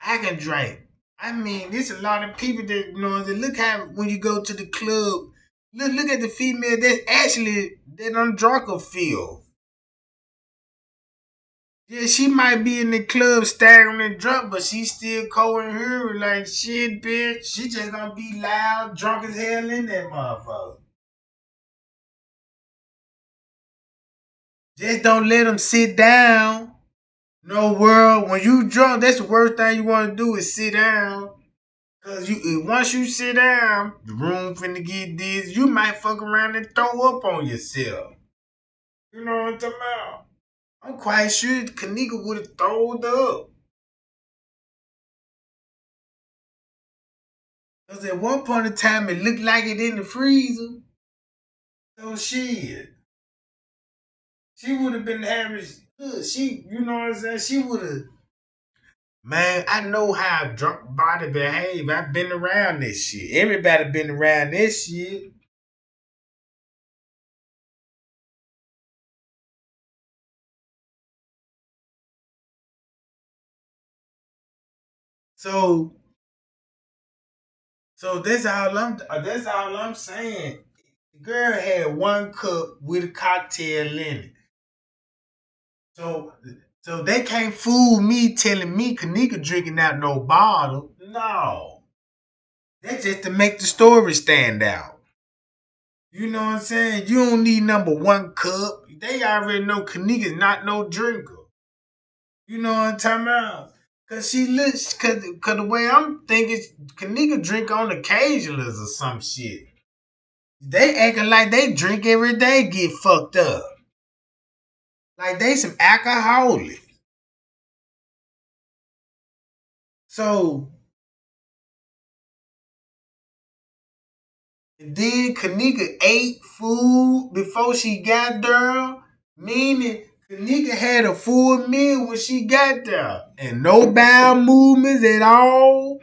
I can drink. I mean, there's a lot of people that you know. That look how when you go to the club, look at the female that's actually that done drunk a feel. Yeah, she might be in the club staggering and drunk, but she still coherent like shit, bitch. She just gonna be loud, drunk as hell in that motherfucker. Just don't let them sit down. No world. When you drunk, that's the worst thing you want to do is sit down. Cause once you sit down, the room finna get this. You might fuck around and throw up on yourself. You know what I'm talking about? I'm quite sure Kenneka would have thrown up. Cause at one point in time it looked like it in the freezer. So shit. She would have been having you know what I'm saying? She would have. Man, I know how drunk body behave. I've been around this shit. Everybody been around this shit. So, so that's all I'm saying. The girl had one cup with a cocktail in it. So, so they can't fool me telling me Kenneka drinking out no bottle. No, that's just to make the story stand out. You know what I'm saying? You don't need number one cup. They already know Kenneka's not no drinker. You know what I'm talking about? Cause she looks, cause the way I'm thinking, Kenneka drink on occasionals or some shit. They acting like they drink every day, get fucked up. Like they some alcoholics. So then Kenneka ate food before she got there, meaning Kenneka had a full meal when she got there, and no bowel movements at all.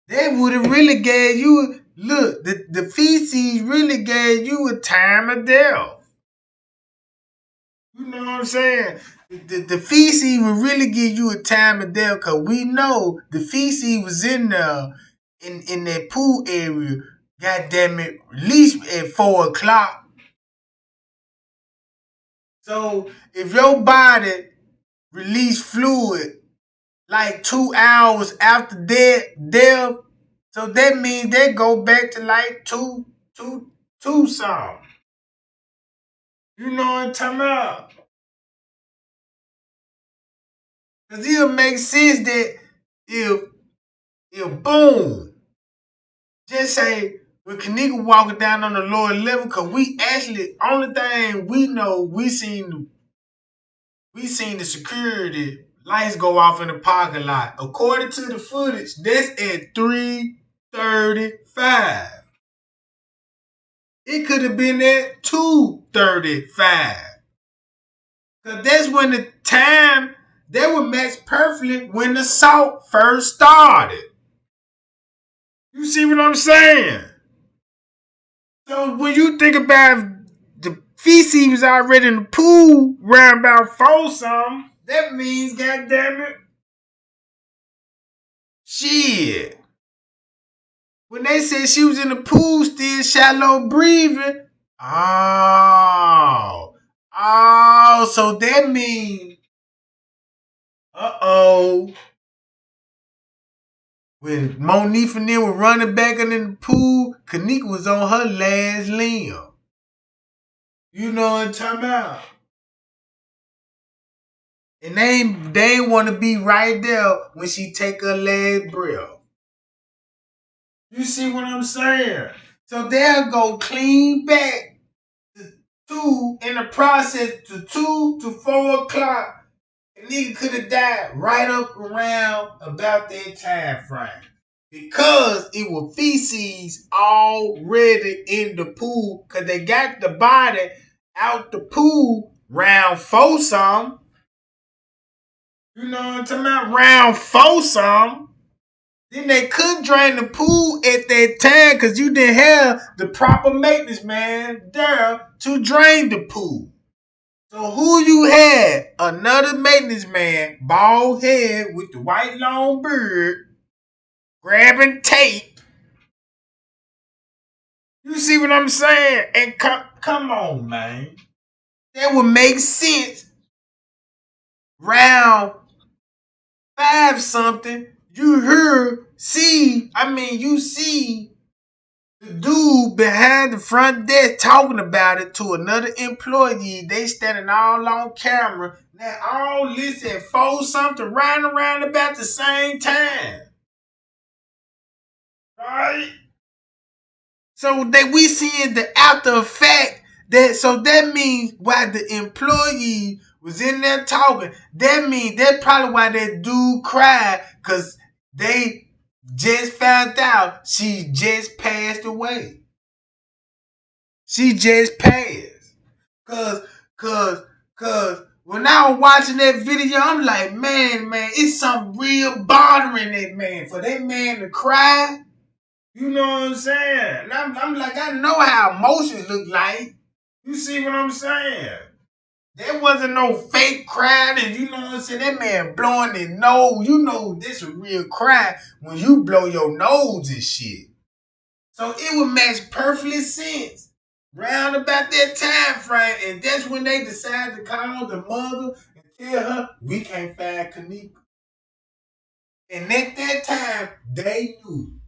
They would have really gave you look. The feces really gave you a time of death. You know what I'm saying? The feces would really give you a time of death because we know the feces was in there in that pool area. God damn it, at least at 4 o'clock. So if your body release fluid like 2 hours after death, so that means they go back to like two something. You know what I'm talking about? Cause it'll make sense that if boom, just say when Kenneka walking down on the lower level, cause we actually only thing we know we seen the security lights go off in the parking lot. According to the footage, that's at 3:35. It could have been at 2:35. Cause that's when the time that would match perfectly when the assault first started. You see what I'm saying? So when you think about the feces was already in the pool round about 4 something, that means goddamn it, shit. When they said she was in the pool still shallow breathing, so that means uh-oh. When Monique and them were running back in the pool, Kenneka was on her last limb. You know what I'm talking about? And they ain't want to be right there when she take her last breath. You see what I'm saying? So they'll go clean back to 2 in the process to 2 to 4 o'clock. And nigga could have died right up around about that time frame. Because it was feces already in the pool. Because they got the body out the pool round 4 something. You know what I'm talking about? Round 4 something. Then they couldn't drain the pool at that time because you didn't have the proper maintenance man there to drain the pool. So who you had? Another maintenance man, bald head with the white long beard, grabbing tape. You see what I'm saying? And come on, man. That would make sense. Round 5 something, you see the dude behind the front desk talking about it to another employee. They standing all on camera. Now all this at 4-something around about the same time. Right? So that we seeing the after effect that means while the employee was in there talking, that means that's probably why that dude cried, cause they just found out she just passed away. She just passed. Cause when I was watching that video, I'm like, man, it's something real bothering that man. For that man to cry, you know what I'm saying? And I'm like, I know how emotions look like. You see what I'm saying? There wasn't no fake crying, and you know what I'm saying? That man blowing his nose. You know this a real cry when you blow your nose and shit. So it would make perfectly sense. Round about that time frame, and that's when they decided to call the mother and tell her, we can't find Kenneka. And at that time, they knew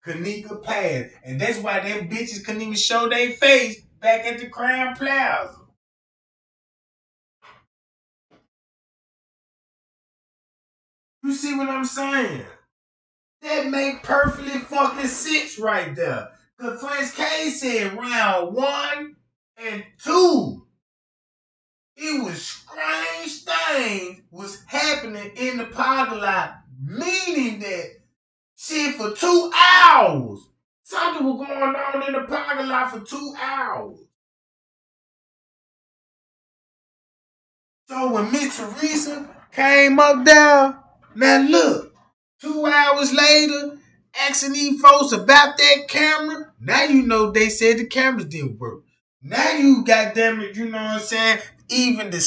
Kenneka passed. And that's why them bitches couldn't even show their face back at the Crown Plaza. You see what I'm saying? That make perfectly fucking sense right there. Because Prince K said round 1 and 2, it was strange things was happening in the parking lot. Meaning that shit for 2 hours. Something was going on in the parking lot for 2 hours. So when Miss Teresa came up there, now look, 2 hours later, asking these folks about that camera. Now you know they said the cameras didn't work. Now you goddamn it, you know what I'm saying? Even the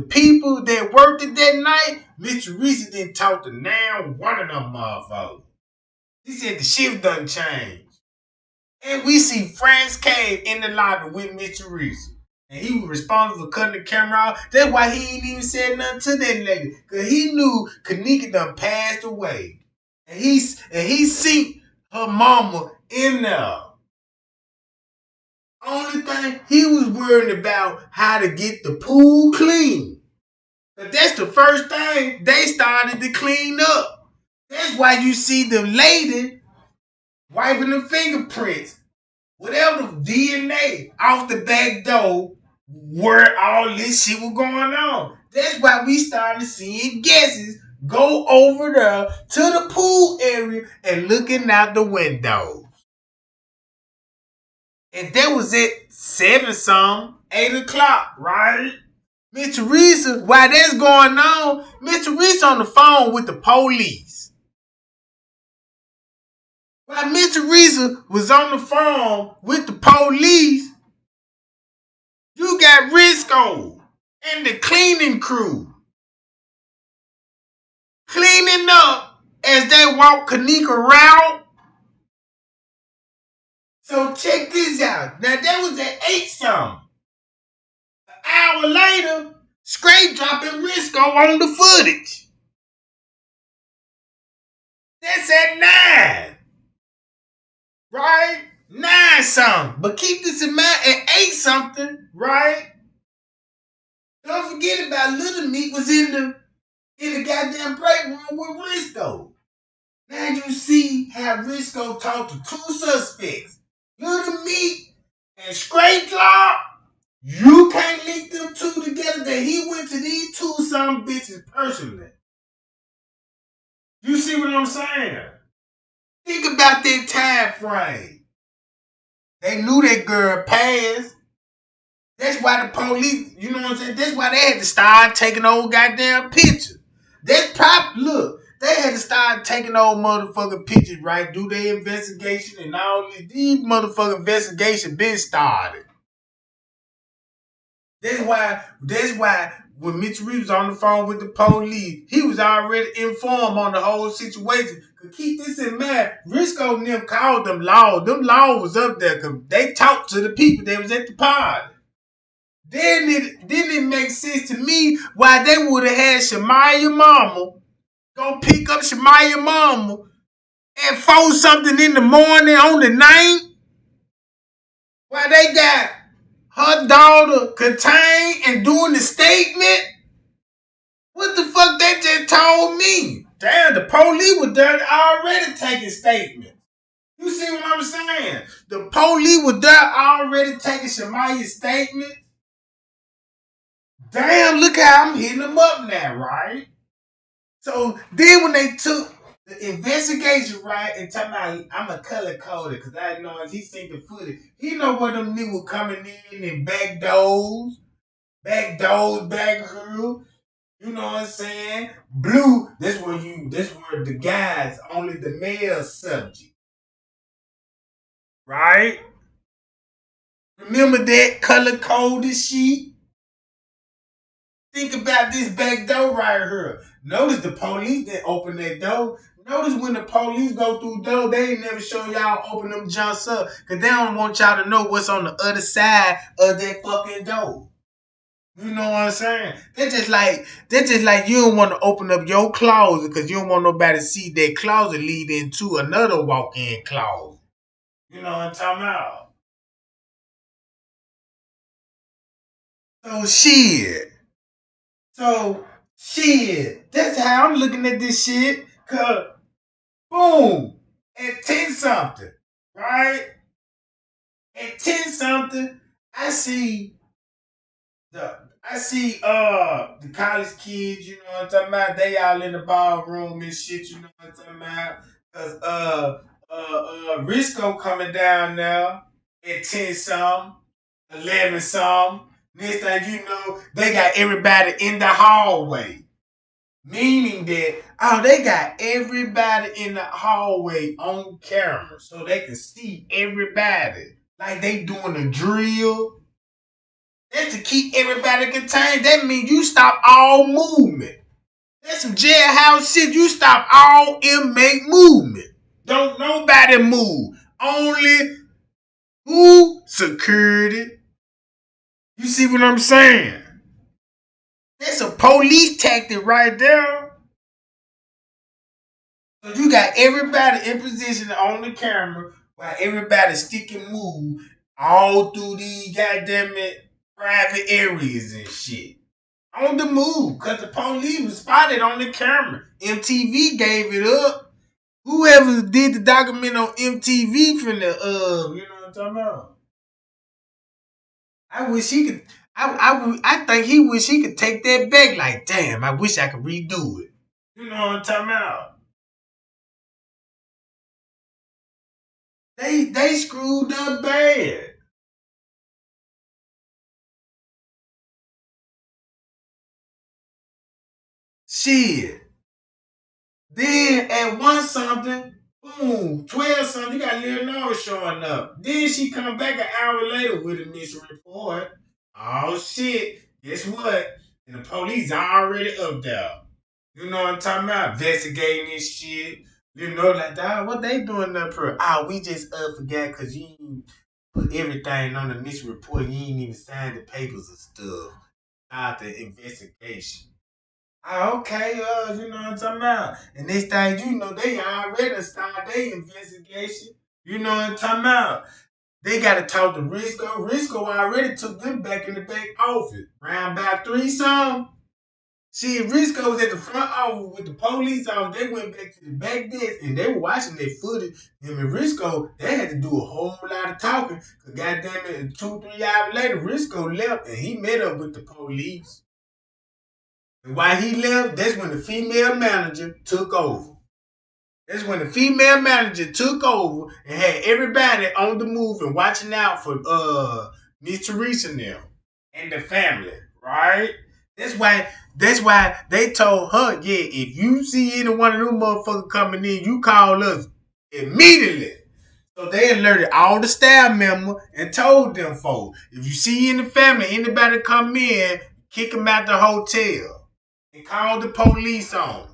people that worked it that night, Miss Teresa didn't talk to now one of them motherfuckers. He said the shift done changed. And we see Franz Cave in the lobby with Miss Teresa. And he was responsible for cutting the camera off. That's why he ain't even said nothing to that lady. Because he knew Kenneka done passed away. And he seen her mama in there. Only thing he was worried about how to get the pool clean. But that's the first thing they started to clean up. That's why you see the lady wiping the fingerprints. Whatever the DNA off the back door where all this shit was going on. That's why we started seeing guesses go over there to the pool area and looking out the windows. And that was at 7-some, 8 o'clock, right? Miss Teresa, while that's going on, Miss Teresa on the phone with the police. While Miss Teresa was on the phone with the police, you got Risco and the cleaning crew cleaning up as they walk Kenneka around. So check this out. Now that was at 8-some. An hour later, Scrape dropping Risco on the footage. That's at 9. Right? 9-some. But keep this in mind, at 8-something, right? Don't forget about Little Meat was in the goddamn break room with Risco. Now you see how Risco talked to 2 suspects. Little Meat and Scrape Claw. You can't link them 2 together that he went to these 2 some bitches personally. You see what I'm saying? Think about that time frame. They knew that girl passed. That's why the police, you know what I'm saying? That's why they had to start taking old goddamn pictures. Look, they had to start taking old motherfucking pictures, right? Do their investigation and all these motherfucking investigations been started. That's why when Mitch Reeves was on the phone with the police, he was already informed on the whole situation. Cause keep this in mind, Risco and them called them law. Them law was up there because they talked to the people that was at the party. Then it makes sense to me why they would have had Shamaya mama go pick up Shamaya mama at 4-something in the morning on the 9th. Why they got her daughter contained and doing the statement? What the fuck they just told me? Damn, the police was there already taking statements. You see what I'm saying? The police was there already taking Shemaya's statement. Damn, look how I'm hitting them up now, right? So then when they took the investigation, right, and talking about I'm a color coded because I know as he seen the footage, he know where them niggas were coming in and back girls, back girl. You know what I'm saying? Blue, this where the guys, only the male subject. Right? Remember that color coded sheet? Think about this back door right here. Notice the police didn't open that door. Notice when the police go through the door, they ain't never show y'all open them jumps up. Cause they don't want y'all to know what's on the other side of that fucking door. You know what I'm saying? They're just like you don't want to open up your closet because you don't want nobody to see that closet lead into another walk-in closet. You know what I'm talking about? So shit. That's how I'm looking at this shit. Cause boom, at 10 something, right? At 10 something, I see the college kids, you know what I'm talking about? They all in the ballroom and shit, you know what I'm talking about? Cause Risco coming down now at 10 something, 11 something. Next thing you know, they got everybody in the hallway. Meaning that, they got everybody in the hallway on camera so they can see everybody. Like they doing a drill. That's to keep everybody contained. That means you stop all movement. That's some jailhouse shit. You stop all inmate movement. Don't nobody move. Only who? Security. You see what I'm saying? That's a police tactic right there. So you got everybody in position on the camera while everybody stick and move all through these goddamn private areas and shit. On the move, cause the police was spotted on the camera. MTV gave it up. Whoever did the document on MTV from the you know what I'm talking about? I wish he could. I think he wish he could take that back. Like, damn, I wish I could redo it. You know what I'm talking about? They screwed up bad. Shit. Then at 1 something, boom, 12 something, you got Leonora showing up. Then she come back an hour later with a mission report. Oh shit. Guess what? And the police are already up there. You know what I'm talking about? Investigating this shit. You know, like, dog, what they doing up here? We just forgot because you put everything on the mission report. You ain't even signed the papers and stuff. Out the investigation. Okay, you know what I'm talking about. And this thing, you know, they already started their investigation. You know what I'm talking about. They got to talk to Risco. Risco already took them back in the back office. Round about 3 something. See, Risco was at the front office with the police office. They went back to the back desk and they were watching their footage. Him and Risco, they had to do a whole lot of talking. Because goddamn it, 2-3 hours later, Risco left and he met up with the police. And while he left, that's when the female manager took over. That's when the female manager took over and had everybody on the move and watching out for Miss Teresa now and the family, right? That's why they told her, yeah, if you see any one of them motherfuckers coming in, you call us immediately. So they alerted all the staff members and told them folks, if you see any family, anybody come in, kick them out the hotel and call the police on them.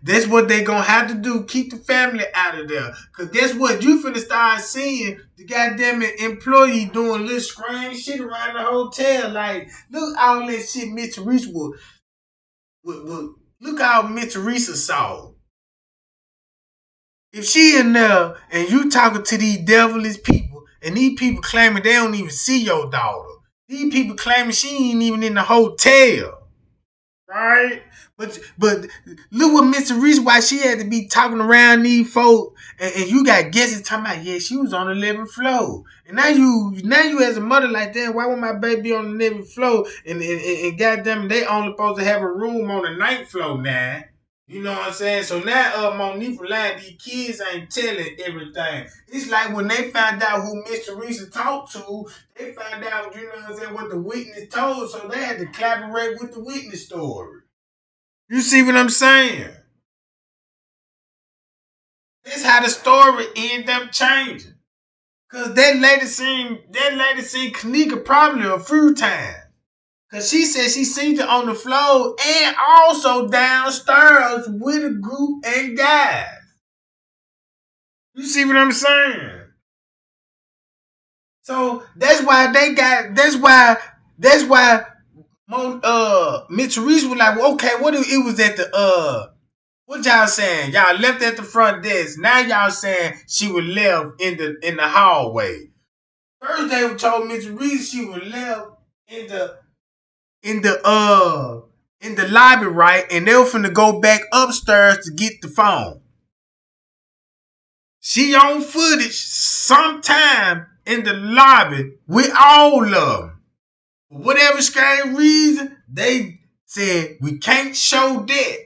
That's what they gonna have to do. Keep the family out of there. Cause guess what? You finna start seeing the goddamn employee doing little strange shit around the hotel. Like, look all that shit Mr. Reese would look how Miss Teresa saw. If she in there and you talking to these devilish people and these people claiming they don't even see your daughter. These people claiming she ain't even in the hotel. Right? But look what Mr. Reese, why she had to be talking around these folks, and you got guesses talking about, yeah, she was on the 11th floor. And now you as a mother like, damn, why would my baby be on the 11th floor? And goddamn, they only supposed to have a room on the 9th floor now. You know what I'm saying? So now Monique lying, these kids ain't telling everything. It's like when they found out who Mr. Reese talked to, they found out, you know what I'm saying, what the witness told, so they had to collaborate with the witness story. You see what I'm saying? That's how the story ended up changing. Cause that lady seen Kenneka probably a few times. Cause she said she seen her on the floor and also downstairs with a group and guys. You see what I'm saying? So that's why Mitch Reese was like, well, okay, what if it was at the what y'all saying? Y'all left at the front desk. Now y'all saying she was left in the hallway. First they told Mitch Reese she was left in the lobby, right? And they were finna go back upstairs to get the phone. She on footage sometime in the lobby with all of them. For whatever strange reason, they said we can't show that.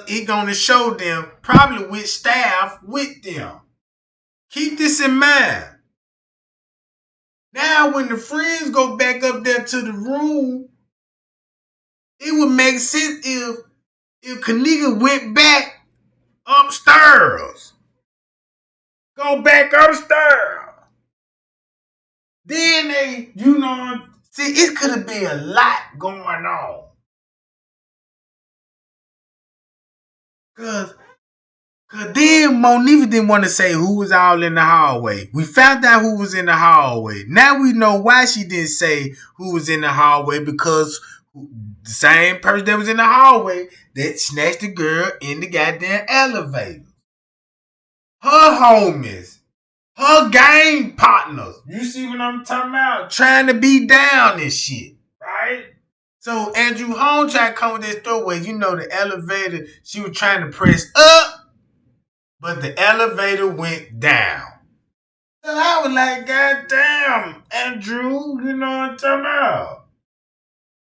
It gonna show them probably with staff with them. Keep this in mind. Now when the friends go back up there to the room, it would make sense if Kenneka went back upstairs. Go back upstairs. Then they, see, it could have been a lot going on. Cause then Monique didn't want to say who was all in the hallway. We found out who was in the hallway. Now we know why she didn't say who was in the hallway, because the same person that was in the hallway that snatched the girl in the goddamn elevator. Her homies. Her gang partners. You see what I'm talking about? Trying to be down and shit. Right? So Andrew Holmes tried to come with that story where, the elevator, she was trying to press up, but the elevator went down. So I was like, God damn, Andrew, you know what I'm talking about?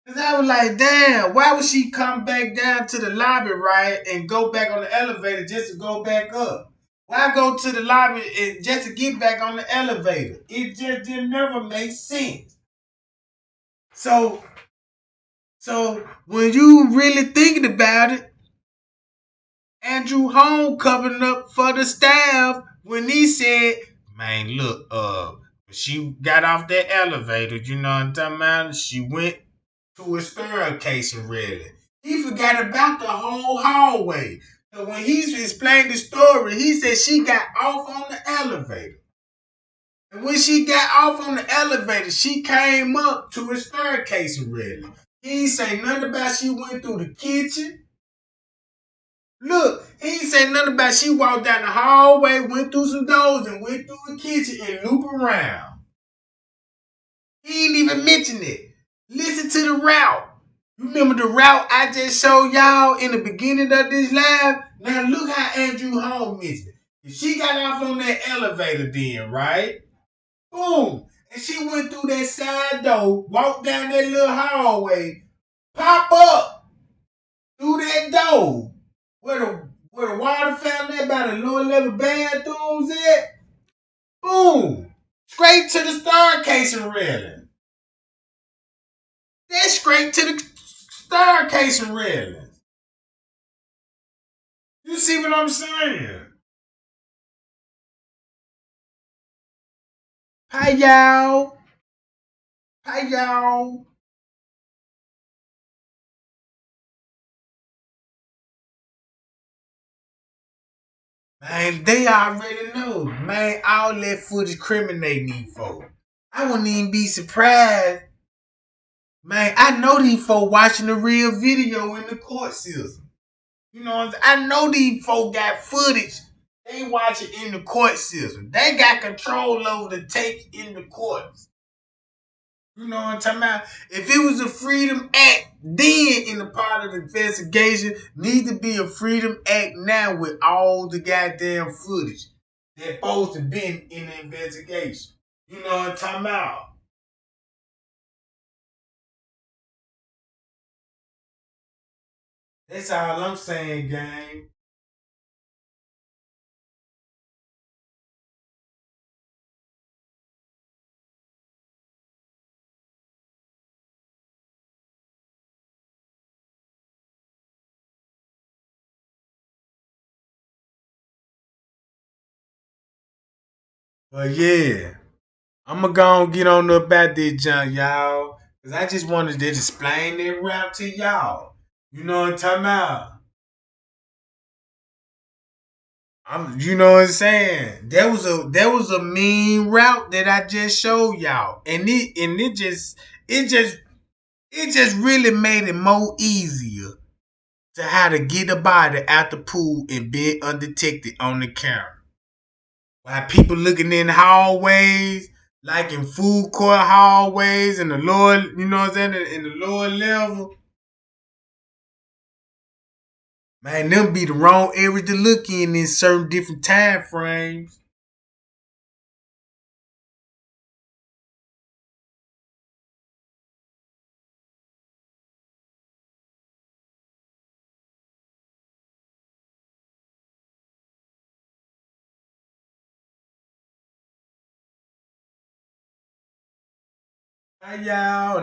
Because I was like, damn, why would she come back down to the lobby, right, and go back on the elevator just to go back up? Why go to the lobby and just to get back on the elevator? It just didn't never make sense. So when you really thinking about it, Andrew Holmes covering up for the staff when he said, man, look, when she got off that elevator, you know what I'm talking about? She went to a staircase really. He forgot about the whole hallway. So when he explained the story, he said she got off on the elevator. And when she got off on the elevator, she came up to a staircase really. He ain't say nothing about she went through the kitchen. Look, he ain't say nothing about she walked down the hallway, went through some doors, and went through the kitchen and loop around. He ain't even mention it. Listen to the route. You remember the route I just showed y'all in the beginning of this live? Now look how Andrew Holmes missed it. If she got off on that elevator then, right? Boom. And she went through that side door, walked down that little hallway, pop up through that door where the water fountain by the lower level bathrooms at. Boom. Straight to the staircase and railing. That's straight to the staircase and railing. You see what I'm saying? Hi, y'all. Hi, y'all. Man, they already know. Man, all that footage criminate these folks. I wouldn't even be surprised. Man, I know these folks watching the real video in the court system. You know what I'm saying? I know these folks got footage They watch it in the court system. They got control over the tape in the courts. You know what I'm talking about? If it was a Freedom Act then in the part of the investigation, need to be a Freedom Act now with all the goddamn footage that supposed to been in the investigation. You know what I'm talking about? That's all I'm saying, gang. But yeah, I'm gonna go and get on up about this junk, y'all. Cause I just wanted to explain that rap to y'all. You know what I'm talking about? You know what I'm saying? There was a mean route that I just showed y'all. And it just really made it more easier to how to get a body out the pool and be undetected on the camera. While people looking in hallways, like in food court hallways in the lower, you know what I'm saying, in the lower level, man, them be the wrong area to look in certain different time frames. Hi, y'all.